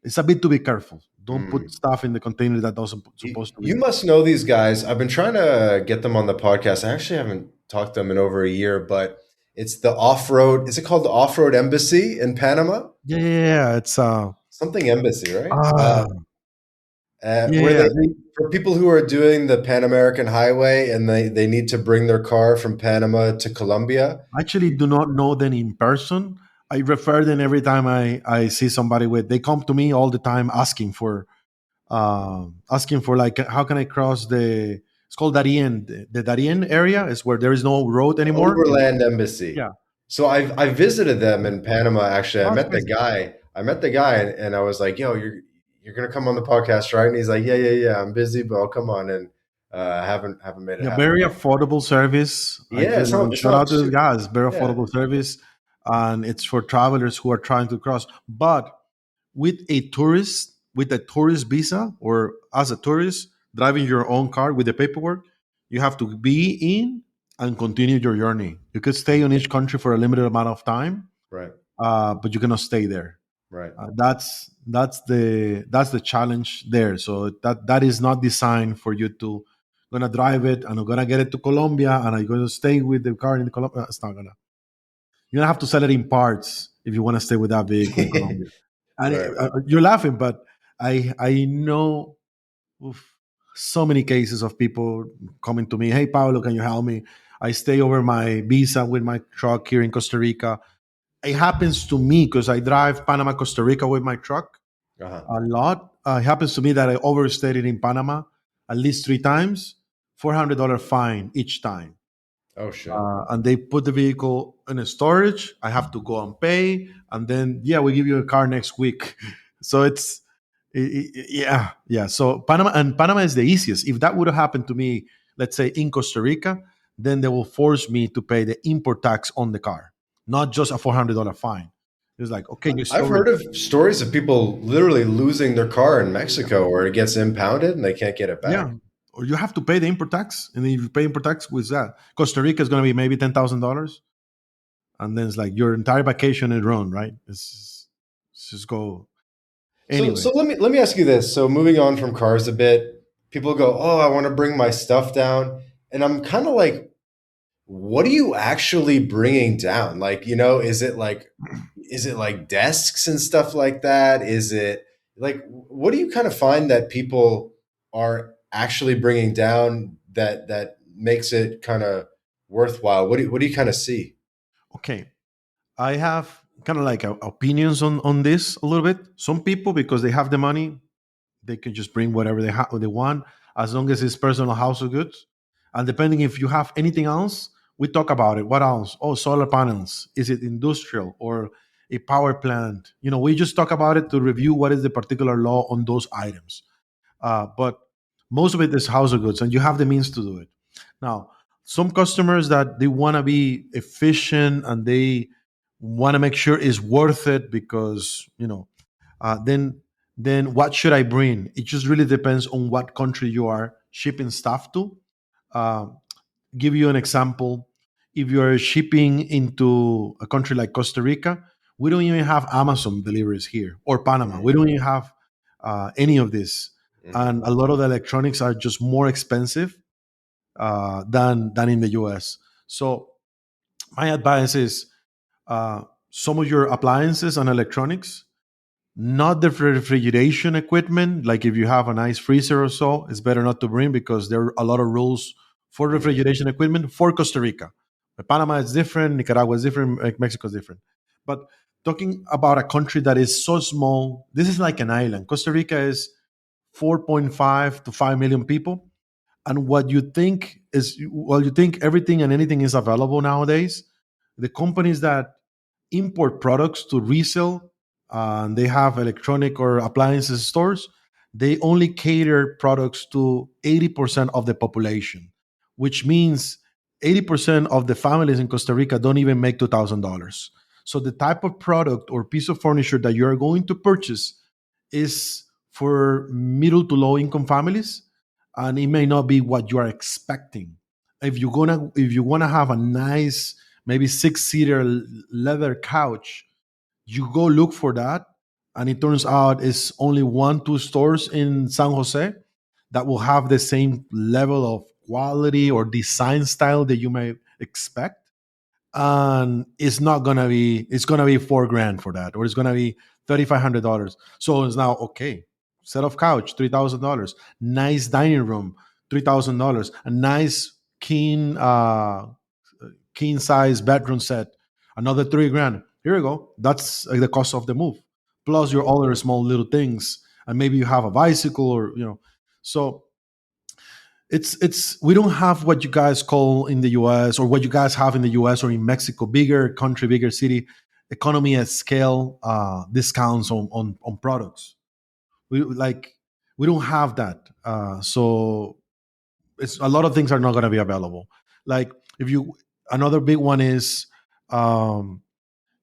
Speaker 2: it's a bit to be careful. Don't put
Speaker 1: Mm.
Speaker 2: stuff in the container that doesn't supposed to be
Speaker 1: You
Speaker 2: there.
Speaker 1: must know these guys. I've been trying to get them on the podcast. I actually haven't talked to them in over a year, but it's the off road. Is it called the Off Road Embassy in Panama?
Speaker 2: Yeah, yeah, yeah. It's
Speaker 1: Something embassy, right?
Speaker 2: ah
Speaker 1: Where
Speaker 2: yeah.
Speaker 1: they for people who are doing the Pan American Highway and they need to bring their car from Panama to Colombia.
Speaker 2: I actually do not know them in person. I refer them every time I see somebody with. They come to me all the time asking for like how can I cross the, it's called Darien, the Darien area is where there is no road anymore.
Speaker 1: Overland Embassy.
Speaker 2: Yeah.
Speaker 1: So I visited them in Panama. Actually, I
Speaker 2: Oh, that's
Speaker 1: met the
Speaker 2: crazy.
Speaker 1: guy. I met the guy, and I was like, "Yo, you're gonna come on the podcast, right?" And he's like, "Yeah, yeah, yeah. I'm busy, but I'll come on." And haven't made it
Speaker 2: Yeah,
Speaker 1: happen
Speaker 2: very
Speaker 1: yet.
Speaker 2: affordable service.
Speaker 1: Yeah, it's
Speaker 2: Shout
Speaker 1: not
Speaker 2: out to those
Speaker 1: too.
Speaker 2: guys. Very
Speaker 1: Yeah.
Speaker 2: affordable service, and it's for travelers who are trying to cross. But with a tourist visa, or as a tourist driving your own car with the paperwork, you have to be in and continue your journey. You could stay on each country for a limited amount of time,
Speaker 1: Right.
Speaker 2: but you cannot stay there.
Speaker 1: Right.
Speaker 2: That's the challenge there. So that is not designed for you to gonna drive it and I'm gonna get it to Colombia and I'm gonna stay with the car in Colombia. It's not gonna. You're gonna have to sell it in parts if you want to stay with that vehicle in Colombia. And
Speaker 1: Right.
Speaker 2: you're laughing, but I know oof, so many cases of people coming to me. Hey, Pablo, can you help me? I stay over my visa with my truck here in Costa Rica. It happens to me because I drive Panama, Costa Rica with my truck
Speaker 1: Uh-huh.
Speaker 2: a lot. It happens to me that I overstayed it in Panama at least 3 times. $400 fine each time.
Speaker 1: Oh shit.
Speaker 2: And they put the vehicle in a storage. I have to go and pay, and then yeah, we give you a car next week. So yeah, yeah. So Panama is the easiest. If that would have happened to me, let's say in Costa Rica, then they will force me to pay the import tax on the car, not just a $400 fine. It's like, okay, you
Speaker 1: I've
Speaker 2: store it.
Speaker 1: heard of stories of people literally losing their car in Mexico where it gets impounded and they can't get it
Speaker 2: Yeah,
Speaker 1: back.
Speaker 2: or you have to pay the import tax, and if you pay import tax with that, Costa Rica is going to be maybe $10,000, and then it's like your entire vacation is ruined, right? It's just go
Speaker 1: So
Speaker 2: anyway.
Speaker 1: let me ask you this. So moving on from cars a bit, people go, "Oh, I want to bring my stuff down," and I'm kind of like, what are you actually bringing down? Like, is it like desks and stuff like that? Is it like, what do you kind of find that people are actually bringing down that makes it kind of worthwhile? What do you kind of see?
Speaker 2: Okay, I have kind of like opinions on this a little bit. Some people, because they have the money, they can just bring whatever they want, as long as it's personal household goods. And depending if you have anything else, we talk about it. What else? Oh, solar panels. Is it industrial or a power plant? We just talk about it to review what is the particular law on those items. But most of it is household goods, and you have the means to do it. Now, some customers that they want to be efficient and they want to make sure it's worth it because then what should I bring? It just really depends on what country you are shipping stuff to. Uh, give you an example. If you are shipping into a country like Costa Rica, we don't even have Amazon deliveries here, or Panama. We don't even have any of this,
Speaker 1: Mm-hmm.
Speaker 2: and a lot of the electronics are just more expensive than in the US. So my advice is some of your appliances and electronics, not the refrigeration equipment. Like if you have a nice freezer or so, it's better not to bring because there are a lot of rules for
Speaker 1: Mm-hmm.
Speaker 2: refrigeration equipment for Costa Rica. Panama is different, Nicaragua is different, Mexico is different. But talking about a country that is so small, this is like an island. Costa Rica is 4.5 to 5 million people. And you think everything and anything is available nowadays. The companies that import products to resell, and they have electronic or appliances stores, they only cater products to 80% of the population, which means 80% of the families in Costa Rica don't even make $2,000. So the type of product or piece of furniture that you're going to purchase is for middle to low income families, and it may not be what you are expecting. If you want to have a nice, maybe six-seater leather couch, you go look for that, and it turns out it's only one two stores in San Jose that will have the same level of quality or design style that you may expect, and it's gonna be 4 grand for that, or it's gonna be $3,500. So it's now okay. Set of couch, $3,000. Nice dining room, $3,000. A nice king size bedroom set, another 3 grand. Here you go. That's the cost of the move, plus your other small little things, and maybe you have a bicycle or So it's we don't have what you guys call in the US, or what you guys have in the US or in Mexico, bigger country, bigger city, economy at scale discounts on products. We don't have that. So it's a lot of things are not going to be available. Like if you Another big one is um,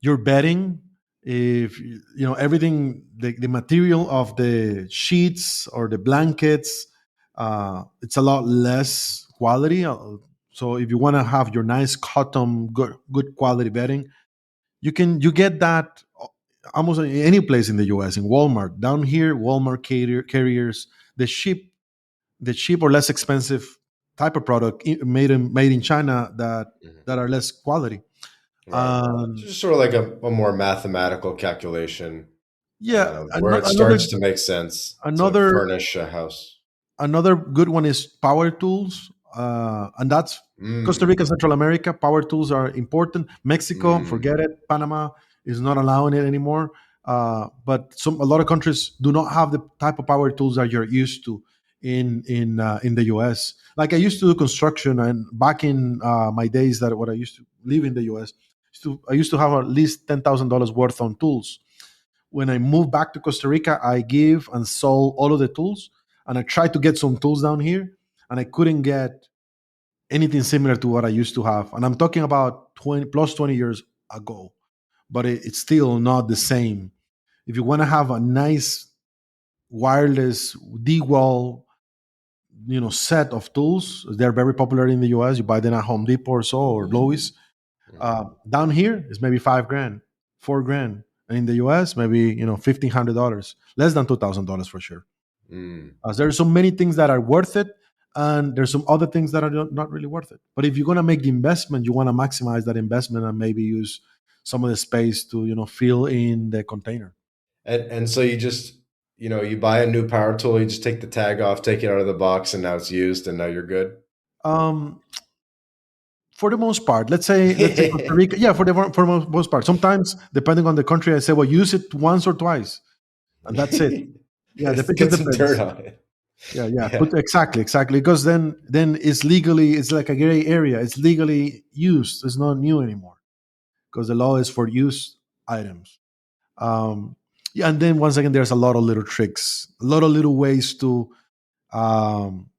Speaker 2: your bedding. If everything, the material of the sheets or the blankets, it's a lot less quality. So if you want to have your nice cotton, good quality bedding, you get that almost any place in the US. In Walmart down here, Walmart carriers the cheap or less expensive type of product made in China
Speaker 1: Mm-hmm.
Speaker 2: that are less quality.
Speaker 1: Right. So
Speaker 2: Um,
Speaker 1: just sort of like a more mathematical calculation
Speaker 2: yeah,
Speaker 1: where it
Speaker 2: another
Speaker 1: starts to make sense to
Speaker 2: another
Speaker 1: furnish a house.
Speaker 2: another good one is power tools, and that's Costa
Speaker 1: Mm,
Speaker 2: Rica, Central America. Power tools are important. Mexico,
Speaker 1: mm,
Speaker 2: forget it. Panama is not allowing it anymore. But a lot of countries do not have the type of power tools that you're used to in the US. Like I used to do construction, and back in my days that what I used to live in the US, I used to have at least $10,000 worth on tools. When I moved back to Costa Rica, I give and sold all of the tools, and I tried to get some tools down here, and I couldn't get anything similar to what I used to have. And I'm talking about 20 years ago, but it's still not the same. If you want to have a nice wireless D-wall, set of tools, they're very popular in the US. You buy them at Home Depot or so, or Lowe's. Down here is maybe $5,000, $4,000. And in the US, maybe $1,500, less than $2,000 for sure.
Speaker 1: Mm.
Speaker 2: There's so many things that are worth it, and there's some other things that are not really worth it. But if you're gonna make the investment, you want to maximize that investment and maybe use some of the space to fill in the container.
Speaker 1: And so you just, you buy a new power tool, you just take the tag off, take it out of the box, and now it's used, and now you're good.
Speaker 2: Um, for the most part, let's say Costa Rica, yeah, for the most part. Sometimes, depending on the country, I say, well, use it once or twice, and that's it. Yeah, it just
Speaker 1: Get some dirt
Speaker 2: depends.
Speaker 1: on it.
Speaker 2: Yeah.
Speaker 1: Yeah.
Speaker 2: But exactly, because then it's like a gray area. It's legally used. It's not new anymore because the law is for used items. Um, yeah, and then once again, there's a lot of little tricks, a lot of little ways um,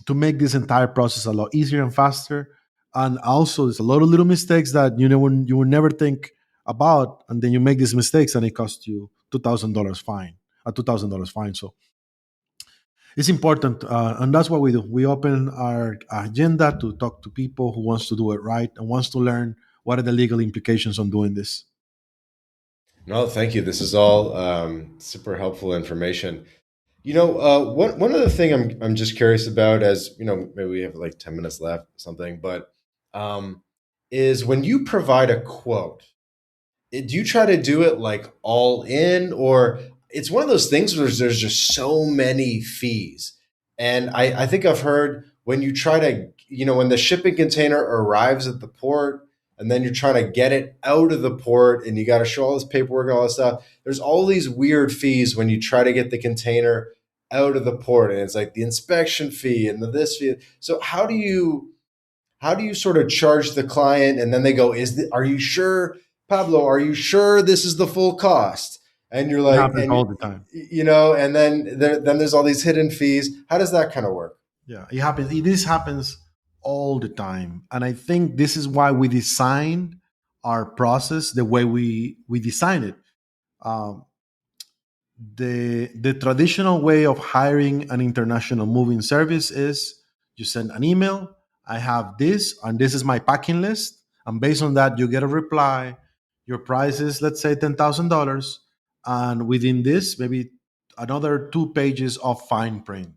Speaker 2: to make this entire process a lot easier and faster. And also, there's a lot of little mistakes that you would never think about, and then you make these mistakes, and it costs you $2,000 fine, a $2,000 fine. So it's important, and that's what we do. We open our agenda to talk to people who wants to do it right and wants to learn what are the legal implications on doing this.
Speaker 1: No, thank you. This is all super helpful information. One other thing I'm just curious about, as maybe we have like 10 minutes left, something, but um, is when you provide a quote, do you try to do it like all in, or it's one of those things where there's just so many fees? And I think I've heard when you try to, when the shipping container arrives at the port and then you're trying to get it out of the port and you got to show all this paperwork and all this stuff, there's all these weird fees when you try to get the container out of the port. And it's like the inspection fee and the this fee. So how do you sort of charge the client, and then they go, are you sure, Pablo, are you sure this is the full cost? And you're
Speaker 2: It
Speaker 1: like,
Speaker 2: happens all the time.
Speaker 1: and then there's all these hidden fees. How does that kind of work?
Speaker 2: Yeah, it happens. This happens all the time, and I think this is why we designed our process the way we design it. Um, the traditional way of hiring an international moving service is you send an email. I have this, and this is my packing list, and based on that, you get a reply. Your price is, let's say, $10,000, and within this, maybe another 2 pages of fine print.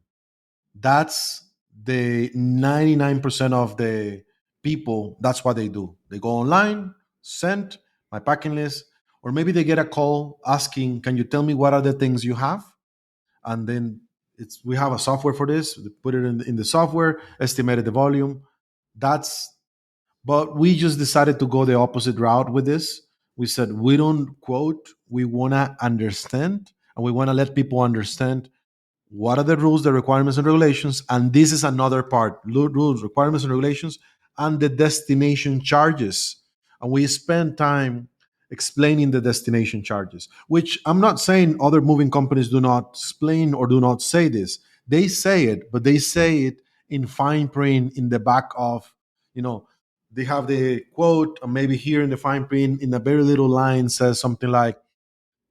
Speaker 2: That's the 99% of the people. That's what they do. They go online, send my packing list, or maybe they get a call asking, can you tell me what are the things you have? And then we have a software for this. We put it in the software, estimated the volume. That's But we just decided to go the opposite route with this. We said we don't quote, we want to understand, and we want to let people understand what are the rules, the requirements, and regulations. And this is another part: rules, requirements, and regulations, and the destination charges. And we spend time explaining the destination charges, which I'm not saying other moving companies do not explain or do not say this. They say it, but they say it in fine print in the back of, they have the quote, and maybe here in the fine print, in a very little line, says something like,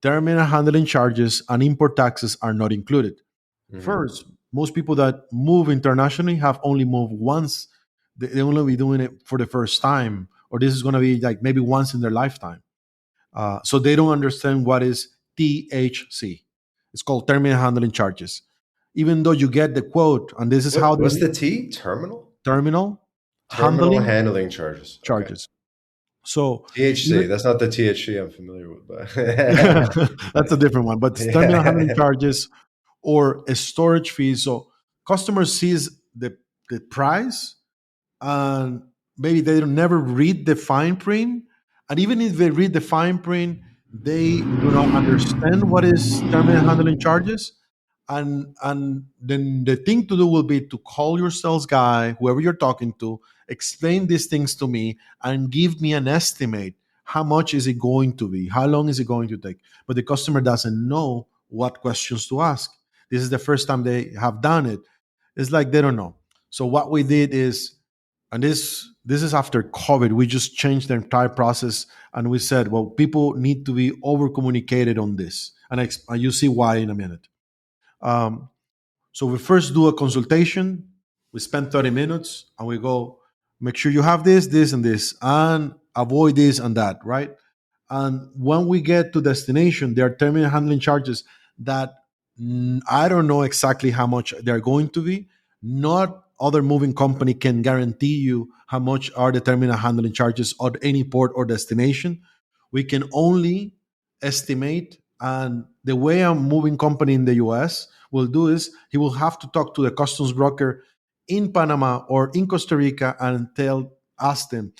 Speaker 2: terminal handling charges and import taxes are not included.
Speaker 1: Hmm.
Speaker 2: First, most people that move internationally have only moved once. They only be doing it for the first time, or this is going to be like maybe once in their lifetime. So they don't understand what is THC. It's called terminal handling charges. Even though you get the quote, and this is how
Speaker 1: What's
Speaker 2: the
Speaker 1: the T?
Speaker 2: terminal
Speaker 1: Terminal
Speaker 2: handling
Speaker 1: handling charges. Okay.
Speaker 2: charges. So
Speaker 1: THC.
Speaker 2: even
Speaker 1: That's not the THC I'm familiar with, but
Speaker 2: that's a different one, but it's terminal handling
Speaker 1: yeah.
Speaker 2: charges or a storage fee. So customer sees the price, and maybe they don't never read the fine print. And even if they read the fine print, they do not understand what is terminal handling charges. And then the thing to do will be to call your sales guy, whoever you're talking to, explain these things to me and give me an estimate. How much is it going to be? How long is it going to take? But the customer doesn't know what questions to ask. This is the first time they have done it. It's like they don't know. So what we did is, and this is after COVID, we just changed the entire process, and we said, well, people need to be over communicated on this, and you see why in a minute. um, so we first do a consultation. We spend 30 minutes and we go, make sure you have this, this, and this, and avoid this and that, right? And when we get to destination, there are terminal handling charges that I don't know exactly how much they're going to be. Not other moving company can guarantee you how much are the terminal handling charges at any port or destination. We can only estimate. And the way a moving company in the US will do is he will have to talk to the customs broker in Panama or in Costa Rica and ask them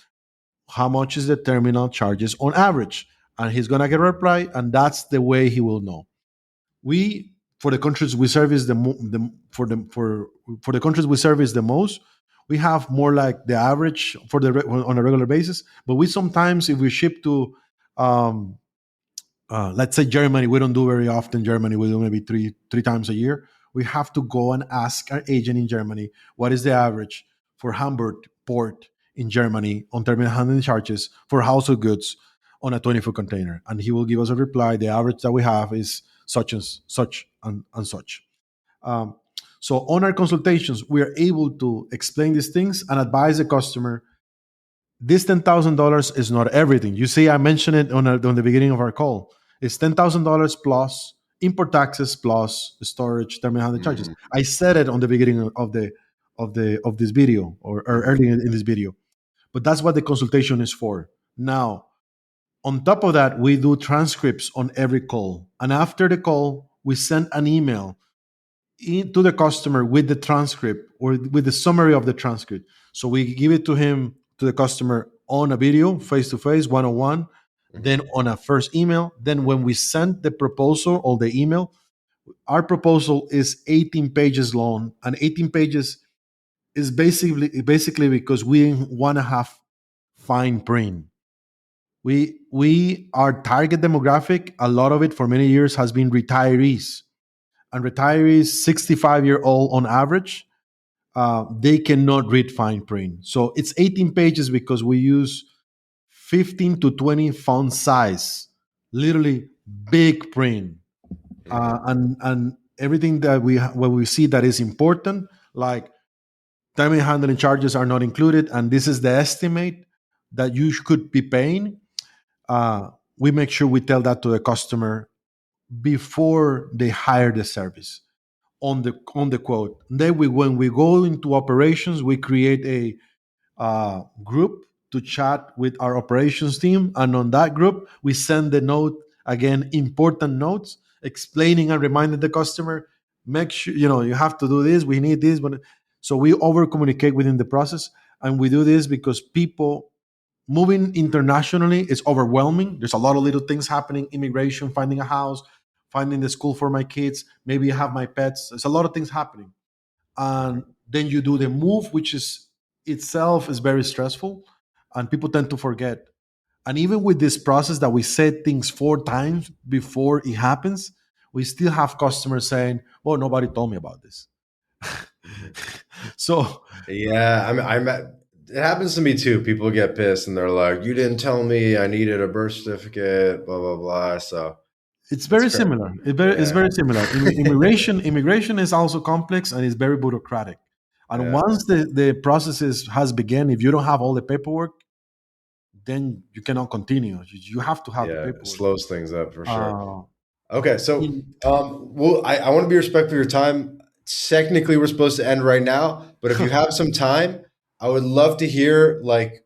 Speaker 2: how much is the terminal charges on average, and he's gonna get a reply, and that's the way he will know. We For the countries we service for the countries we service the most, we have more like the average for on a regular basis. But we sometimes, if we ship to um, let's say Germany, we don't do very often. Germany, we do maybe three times a year. We have to go and ask our agent in Germany what is the average for Hamburg port in Germany on terminal handling charges for household goods on a 20-foot container, and he will give us a reply. The average that we have is such and such and such. Um, so on our consultations, we are able to explain these things and advise the customer this $10,000 is not everything. You see, I mentioned it on the beginning of our call. It's $10,000 plus import taxes plus storage terminal handling charges.
Speaker 1: Mm-hmm.
Speaker 2: I said it on the beginning of this video, or
Speaker 1: Mm-hmm.
Speaker 2: early in this video. But that's what the consultation is for. Now, on top of that, we do transcripts on every call, and after the call, we send an email to the customer with the transcript or with the summary of the transcript. So we give it to him, to the customer, on a video, face to face, one on one, then on a first email. Then when we send the proposal or the email, our proposal is 18 pages long, and 18 pages is basically because we want to have fine print. We our target demographic, a lot of it for many years has been retirees, and retirees 65-year-old on average, they cannot read fine print. So it's 18 pages because we use 15 to 20 font size, literally big print, and everything that what we see that is important, like terminal handling charges are not included, and this is the estimate that you could be paying. We make sure we tell that to the customer before they hire the service on the quote. Then when we go into operations, we create a group to chat with our operations team, and on that group, we send the note again, important notes explaining and reminding the customer, make sure you have to do this. We need this, but so we over communicate within the process, and we do this because people moving internationally is overwhelming. There's a lot of little things happening: immigration, finding a house, finding the school for my kids, maybe I have my pets. There's a lot of things happening. And then you do the move, which is itself is very stressful, and people tend to forget. And even with this process that we said things 4 times before it happens, we still have customers saying, well, nobody told me about this. So
Speaker 1: Yeah, it happens to me too. People get pissed and they're like, "You didn't tell me I needed a birth certificate." Blah blah blah. So
Speaker 2: it's
Speaker 1: it's
Speaker 2: very
Speaker 1: crazy.
Speaker 2: similar. It's
Speaker 1: Yeah,
Speaker 2: very similar. Immigration is also complex and it's very bureaucratic. And
Speaker 1: yeah,
Speaker 2: once the process has begun, if you don't have all the paperwork, then you cannot continue. You have to have the
Speaker 1: yeah. It
Speaker 2: paperwork.
Speaker 1: slows things up for sure.
Speaker 2: Uh,
Speaker 1: Okay, so
Speaker 2: in-
Speaker 1: well, I want to be respectful of your time. Technically, we're supposed to end right now, but if you have some time, I would love to hear like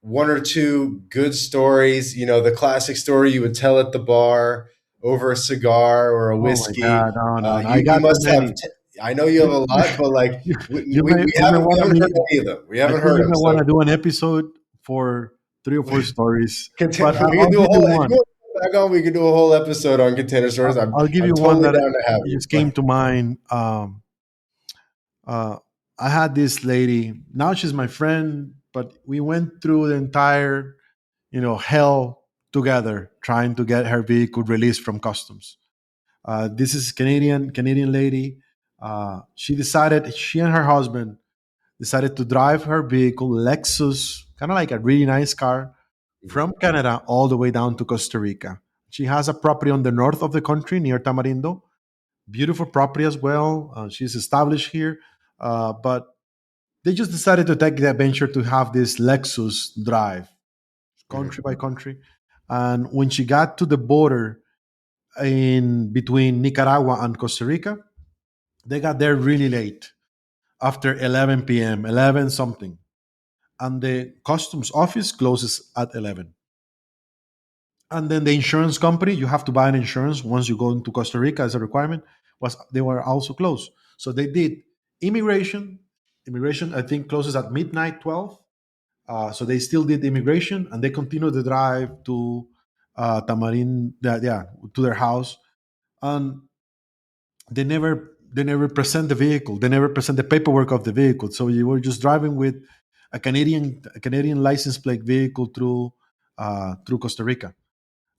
Speaker 1: one or two good stories. You know, the classic story you would tell at the bar over a cigar or a
Speaker 2: oh my
Speaker 1: whiskey.
Speaker 2: God, no, no, no! I
Speaker 1: You
Speaker 2: got too
Speaker 1: must have.
Speaker 2: many.
Speaker 1: I know you have a lot, but like we
Speaker 2: You may
Speaker 1: haven't
Speaker 2: want
Speaker 1: heard
Speaker 2: to.
Speaker 1: any of them. We
Speaker 2: I
Speaker 1: haven't
Speaker 2: think
Speaker 1: heard
Speaker 2: you
Speaker 1: them.
Speaker 2: may want
Speaker 1: So
Speaker 2: to do an episode for 3 or 4 stories, but
Speaker 1: we can
Speaker 2: I'll
Speaker 1: do a
Speaker 2: give you
Speaker 1: whole. If you
Speaker 2: one.
Speaker 1: want back on, we could do a whole episode on container stores.
Speaker 2: I'll give
Speaker 1: I'm
Speaker 2: you one
Speaker 1: totally
Speaker 2: that
Speaker 1: down to have you.
Speaker 2: just came to mind. I had this lady. Now she's my friend, but we went through the entire, hell together trying to get her vehicle released from customs. This is Canadian lady. She and her husband decided to drive her vehicle, Lexus, kind of like a really nice car, from Canada all the way down to Costa Rica. She has a property on the north of the country near Tamarindo. Beautiful property as well. She's established here, but they just decided to take the adventure to have this Lexus drive
Speaker 1: Mhm.
Speaker 2: country by country. And when she got to the border in between Nicaragua and Costa Rica, they got there really late, after 11 p.m., 11 something. And the customs office closes at 11. And then the insurance company, you have to buy an insurance once you go into Costa Rica as a requirement, was they were also closed. So they did immigration. Immigration, I think, closes at midnight 12. So they still did immigration, and they continued the drive to Tamarin, yeah, to their house. And they never present the vehicle. They never present the paperwork of the vehicle. So you were just driving with a Canadian license plate vehicle through Costa Rica,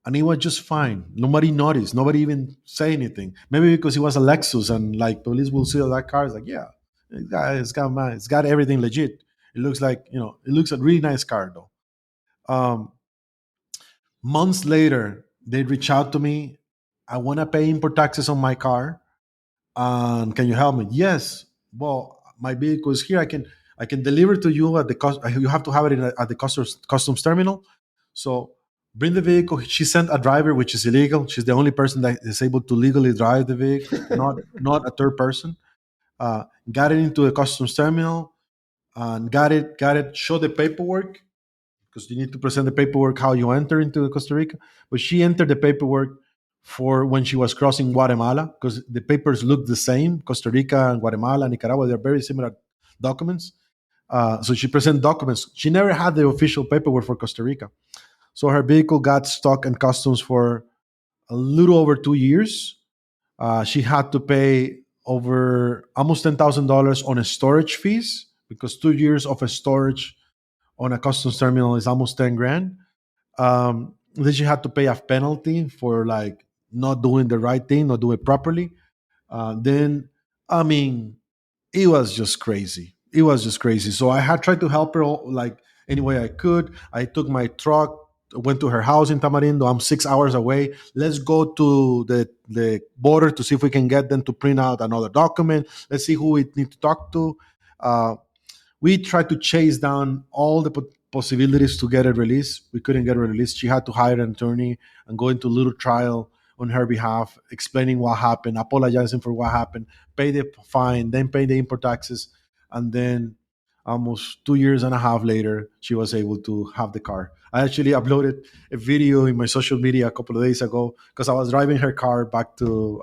Speaker 2: and it was just fine. Nobody noticed. Nobody even say anything. Maybe because it was a Lexus, and like police will see that car. It's like, yeah, it's got everything legit. It looks like, it looks a really nice car though. Um, Months later, they reach out to me. I want to pay import taxes on my car. Can you help me? Yes. Well, my vehicle is here. I can deliver to you at the cost. You have to have it at the customs terminal. So bring the vehicle. She sent a driver, which is illegal. She's the only person that is able to legally drive the vehicle, not a third person. Got it into the customs terminal and got it. Show the paperwork, because you need to present the paperwork how you enter into Costa Rica. But she entered the paperwork for when she was crossing Guatemala, because the papers look the same. Costa Rica and Guatemala, Nicaragua, they're very similar documents. So she presented documents. She never had the official paperwork for Costa Rica. So her vehicle got stuck in customs for a little over 2 years. She had to pay over almost $10,000 on a storage fees, because 2 years of a storage on a customs terminal is almost 10 grand. Then she had to pay a penalty for like not doing the right thing, not doing it properly. Then, I mean, it was just crazy. It was just crazy. So I had tried to help her like any way I could. I took my truck, went to her house in Tamarindo. I'm 6 hours away. Let's go to the border to see if we can get them to print out another document. Let's see who we need to talk to. Uh, we tried to chase down all the possibilities to get it released. We couldn't get it released. She had to hire an attorney and go into a little trial on her behalf, explaining what happened, apologizing for what happened, pay the fine, then pay the import taxes, and then almost 2 years and a half later, she was able to have the car. I actually uploaded a video in my social media a couple of days ago, because I was driving her car back to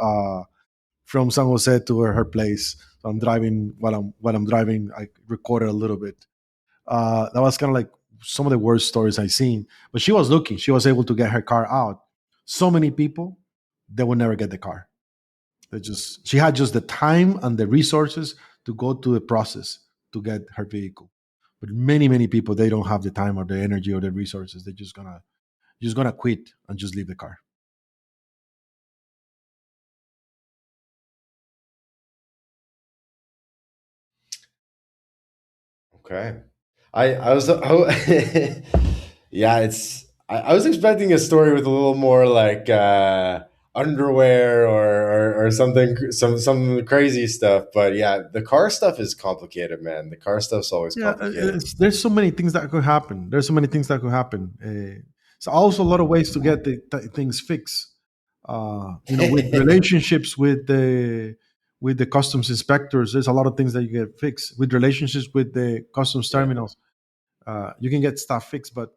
Speaker 2: from San Jose to her place. So I'm driving while I'm driving. I recorded a little bit. That was kind of like some of the worst stories I've seen. But she was lucky; she was able to get her car out. So many people, they would never get the car. She had just the time and the resources to go through the process to get her vehicle. But many people, they don't have the time or the energy or the resources. They're just gonna quit and just leave the car.
Speaker 1: Okay. I was yeah, I was expecting a story with a little more like underwear or something, some crazy stuff, but yeah, the car stuff is complicated, man. The car stuff's always
Speaker 2: Yeah,
Speaker 1: complicated.
Speaker 2: there's so many things that could happen. There's so many things that could happen. So also a lot of ways to get things fixed. With relationships with the customs inspectors, there's a lot of things that you get fixed. With relationships with the customs
Speaker 1: Yeah.
Speaker 2: terminals, you can get stuff fixed. But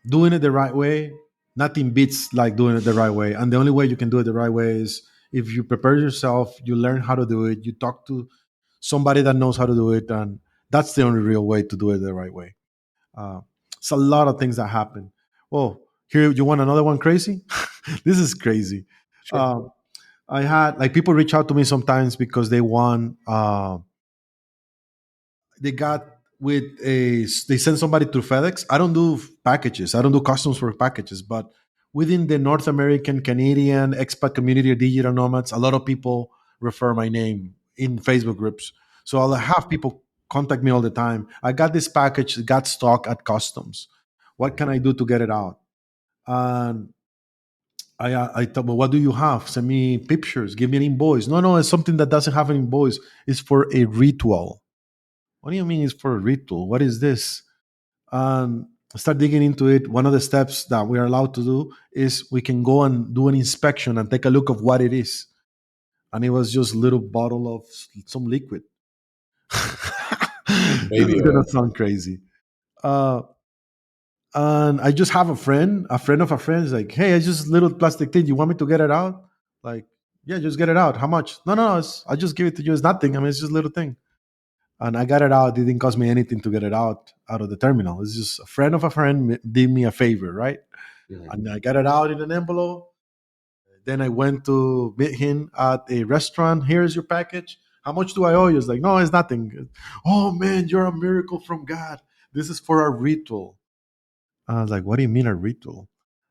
Speaker 2: doing it the right way, nothing beats like doing it the right way. And the only way you can do it the right way is if you prepare yourself, you learn how to do it, you talk to somebody that knows how to do it, and that's the only real way to do it the right way. Uh, it's a lot of things that happen. Oh, Here, you want another one crazy? This is crazy.
Speaker 1: Sure.
Speaker 2: Uh, I had like people reach out to me sometimes because they want they got with a they send somebody to FedEx. I don't do packages. I don't do customs for packages, but within the North American, Canadian expat community or digital nomads, a lot of people refer my name in Facebook groups. So I'll have people contact me all the time. I got this package, it got stuck at customs. What can I do to get it out? And I thought, well, what do you have? Send me pictures. Give me an invoice. No, no, it's something that doesn't have an invoice. It's for a ritual. What do you mean it's for a ritual? What is this? And I start digging into it. One of the steps that we are allowed to do is we can go and do an inspection and take a look of what it is. And it was just a little bottle of some liquid. This
Speaker 1: Baby
Speaker 2: is gonna
Speaker 1: oil.
Speaker 2: sound crazy. Uh, and I just have a friend of a friend is like, hey, it's just a little plastic thing. You want me to get it out? Like, yeah, just get it out. How much? No, no, no. I'll just give it to you. It's nothing. I mean, it's just a little thing. And I got it out. It didn't cost me anything to get it out of the terminal. It's just a friend of a friend did me a favor, right?
Speaker 1: Mhm.
Speaker 2: And I got it out in an envelope. Then I went to meet him at a restaurant. Here's your package. How much do I owe you? It's like, no, it's nothing. Oh man, you're a miracle from God. This is for a ritual. I was like, what do you mean a ritual?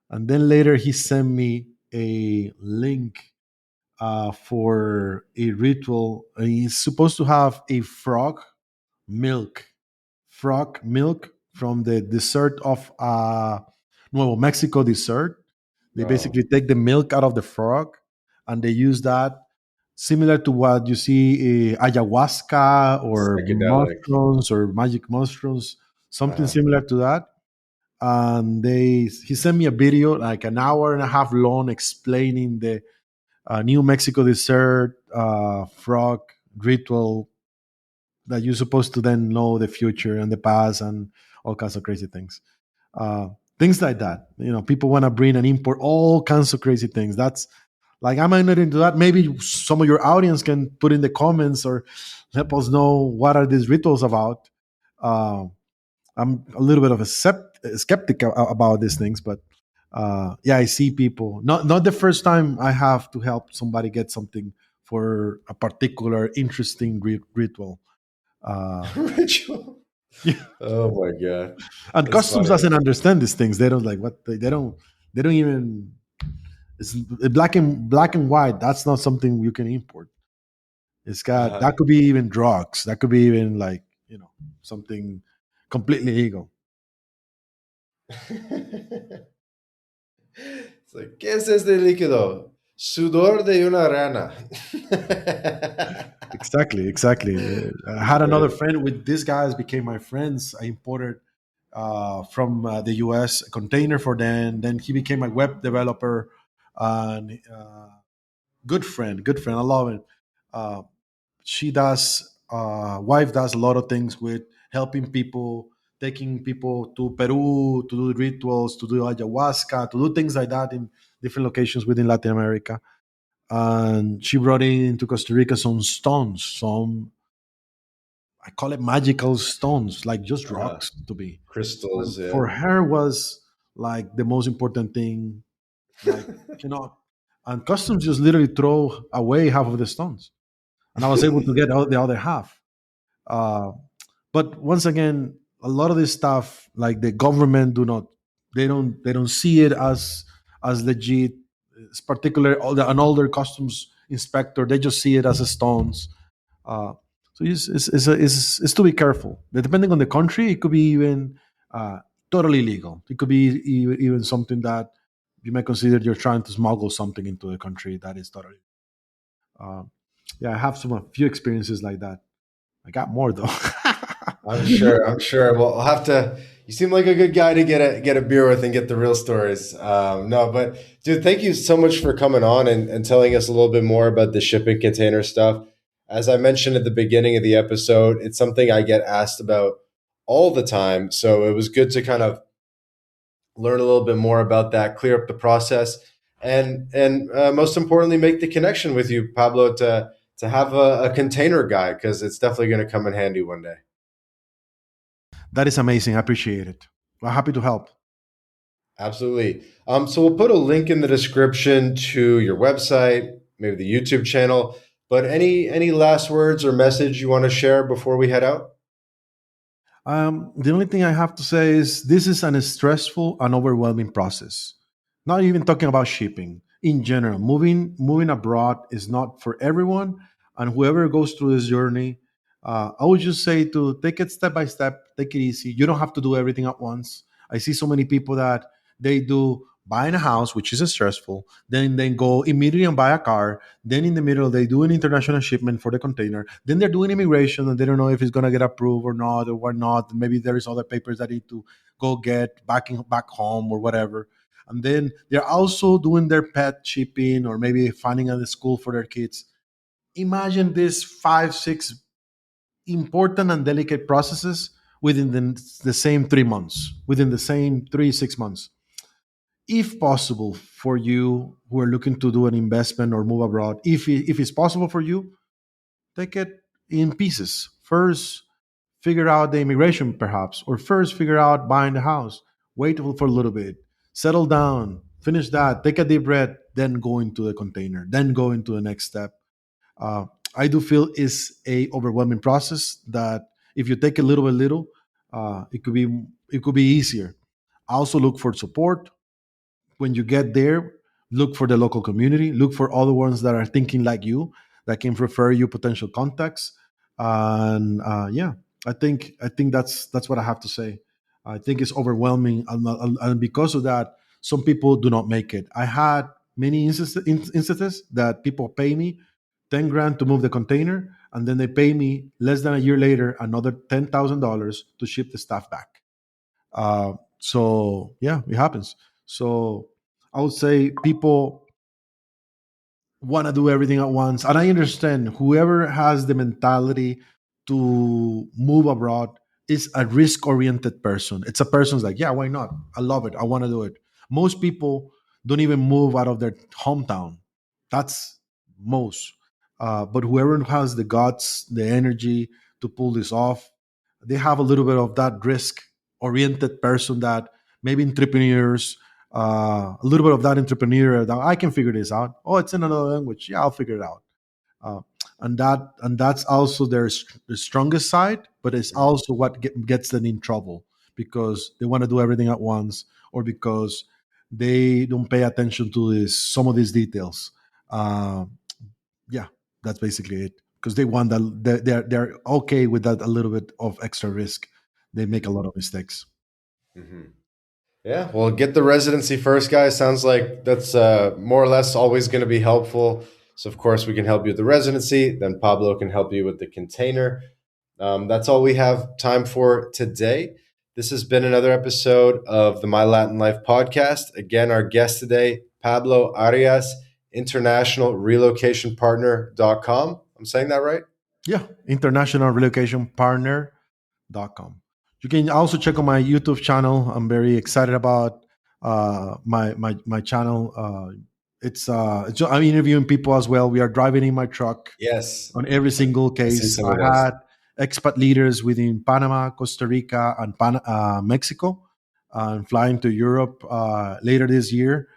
Speaker 2: And then later he sent me a link for a ritual. He's supposed to have a milk, frog milk from the dessert of Nuevo Mexico dessert. They
Speaker 1: Oh,
Speaker 2: basically take the milk out of the frog and they use that similar to what you see ayahuasca or
Speaker 1: psychedelic.
Speaker 2: mushrooms or magic mushrooms, something
Speaker 1: Uh-huh.
Speaker 2: similar to that. And he sent me a video like an hour and a half long explaining the New Mexico dessert frog ritual that you're supposed to then know the future and the past and all kinds of crazy things. Uh, Things like that. You know, people want to bring and import all kinds of crazy things. That's like I'm not into that. Maybe some of your audience can put in the comments or help us know what are these rituals about. Uh, I'm a little bit of a skeptic about these things, but yeah, I see people. Not the first time I have to help somebody get something for a particular interesting ritual. Uh,
Speaker 1: Ritual.
Speaker 2: yeah.
Speaker 1: Oh my god,
Speaker 2: And
Speaker 1: that's
Speaker 2: customs
Speaker 1: funny.
Speaker 2: doesn't understand these things. They don't like what they don't even. It's black and white. That's not something you can import. It's got
Speaker 1: Uh-huh.
Speaker 2: that could be even drugs. That could be even like something completely illegal.
Speaker 1: It's like, ¿qué es este líquido? Sudor de una rana.
Speaker 2: Exactly, exactly. I had another
Speaker 1: Right.
Speaker 2: friend with these guys became my friends. I imported from the US a container for them. Then he became my web developer and good friend, good friend. I love it. Uh, she does, wife does a lot of things with helping people, taking people to Peru to do rituals, to do ayahuasca, to do things like that in different locations within Latin America. And she brought into Costa Rica some stones, some I call it magical stones, like just
Speaker 1: Uh-huh.
Speaker 2: rocks to be. And
Speaker 1: Crystals, yeah.
Speaker 2: for her was like the most important thing. Like cannot and customs just literally throw away half of the stones, and I was able to get out the other half. Uh, but once again, a lot of this stuff, like the government, they don't see it as legit. It's particular an older customs inspector, they just see it as a stones. Uh, so it's to be careful. Depending on the country, it could be even totally legal. It could be even something that you may consider you're trying to smuggle something into the country that is totally. Uh, yeah, I have a few experiences like that. I got more though.
Speaker 1: I'm sure. I'm sure. Well, I'll have to. You seem like a good guy to get a beer with and get the real stories. No, but dude, thank you so much for coming on and telling us a little bit more about the shipping container stuff. As I mentioned at the beginning of the episode, it's something I get asked about all the time. So it was good to kind of learn a little bit more about that, clear up the process, and most importantly, make the connection with you, Pablo, to have a container guy because it's definitely going to come in handy one day.
Speaker 2: That is amazing. I appreciate it. I'm happy to help.
Speaker 1: Absolutely. So we'll put a link in the description to your website, maybe the YouTube channel. But any last words or message you want to share before we head out?
Speaker 2: The only thing I have to say is this is an stressful and overwhelming process. Not even talking about shipping in general. Moving abroad is not for everyone, and whoever goes through this journey, I would just say to take it step by step, take it easy. You don't have to do everything at once. I see so many people that they do buying a house, which is stressful, then go immediately and buy a car. Then in the middle, they do an international shipment for the container. Then they're doing immigration and they don't know if it's gonna get approved or not or what not. Maybe there is other papers that need to go get back home or whatever. And then they're also doing their pet shipping or maybe finding a school for their kids. Imagine these 5, 6 important and delicate processes within the same 3 months, within the same 3, 6 months. If possible for you who are looking to do an investment or move abroad, if it's possible for you, take it in pieces. First, figure out the immigration, perhaps, or first figure out buying the house. Wait for a little bit, settle down, finish that, take a deep breath, then go into the container, then go into the next step. Uh, I do feel is a overwhelming process that if you take it little by little, it could be easier. I also look for support when you get there. Look for the local community, look for other ones that are thinking like you, that can refer you potential contacts. And yeah, I think that's what I have to say. I think it's overwhelming, and because of that, some people do not make it. I had many instances that people pay me 10 grand to move the container, and then they pay me less than a year later another $10,000 to ship the stuff back. So yeah, it happens. So I would say people want to do everything at once, and I understand whoever has the mentality to move abroad is a risk-oriented person. It's a person's like, yeah, why not? I love it. I want to do it. Most people don't even move out of their hometown. That's most. But whoever has the guts, the energy to pull this off, they have a little bit of that risk-oriented person that maybe entrepreneurs, a little bit of that entrepreneur that I can figure this out. Oh, it's in another language. Yeah, I'll figure it out. Uh, and that's also their strongest side, but it's also what gets them in trouble because they want to do everything at once or because they don't pay attention to some of these details. Uh, yeah, that's basically it. Because they want that they're okay with that a little bit of extra risk. They make a lot of mistakes.
Speaker 1: Mhm. Yeah, well, get the residency first, guys. Sounds like that's more or less always going to be helpful. So, of course, we can help you with the residency. Then Pablo can help you with the container. That's all we have time for today. This has been another episode of the My Latin Life podcast. Again, our guest today, Pablo Arias, International Relocation Partner.com. I'm saying that right?
Speaker 2: Yeah, International Relocation Partner.com. You can also check on my YouTube channel. I'm very excited about my channel. I'm interviewing people as well. We are driving in my truck
Speaker 1: Yes.
Speaker 2: on every single
Speaker 1: I see
Speaker 2: case.
Speaker 1: some
Speaker 2: I
Speaker 1: of those.
Speaker 2: had expat leaders within Panama, Costa Rica, and Mexico. I'm flying to Europe later this year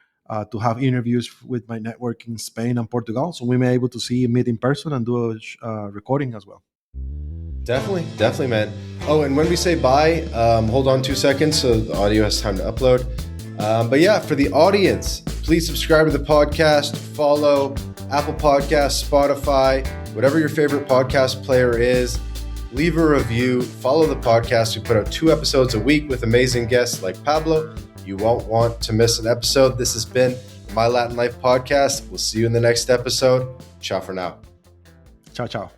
Speaker 2: to have interviews with my network in Spain and Portugal. So we may be able to meet in person and do a recording as well.
Speaker 1: Definitely, definitely, man. Oh, and when we say bye, hold on 2 seconds so the audio has time to upload. But yeah, for the audience, please subscribe to the podcast, follow Apple Podcasts, Spotify, whatever your favorite podcast player is. Leave a review, follow the podcast. We put out 2 episodes a week with amazing guests like Pablo. You won't want to miss an episode. This has been the My Latin Life podcast. We'll see you in the next episode. Ciao for now.
Speaker 2: Ciao, ciao.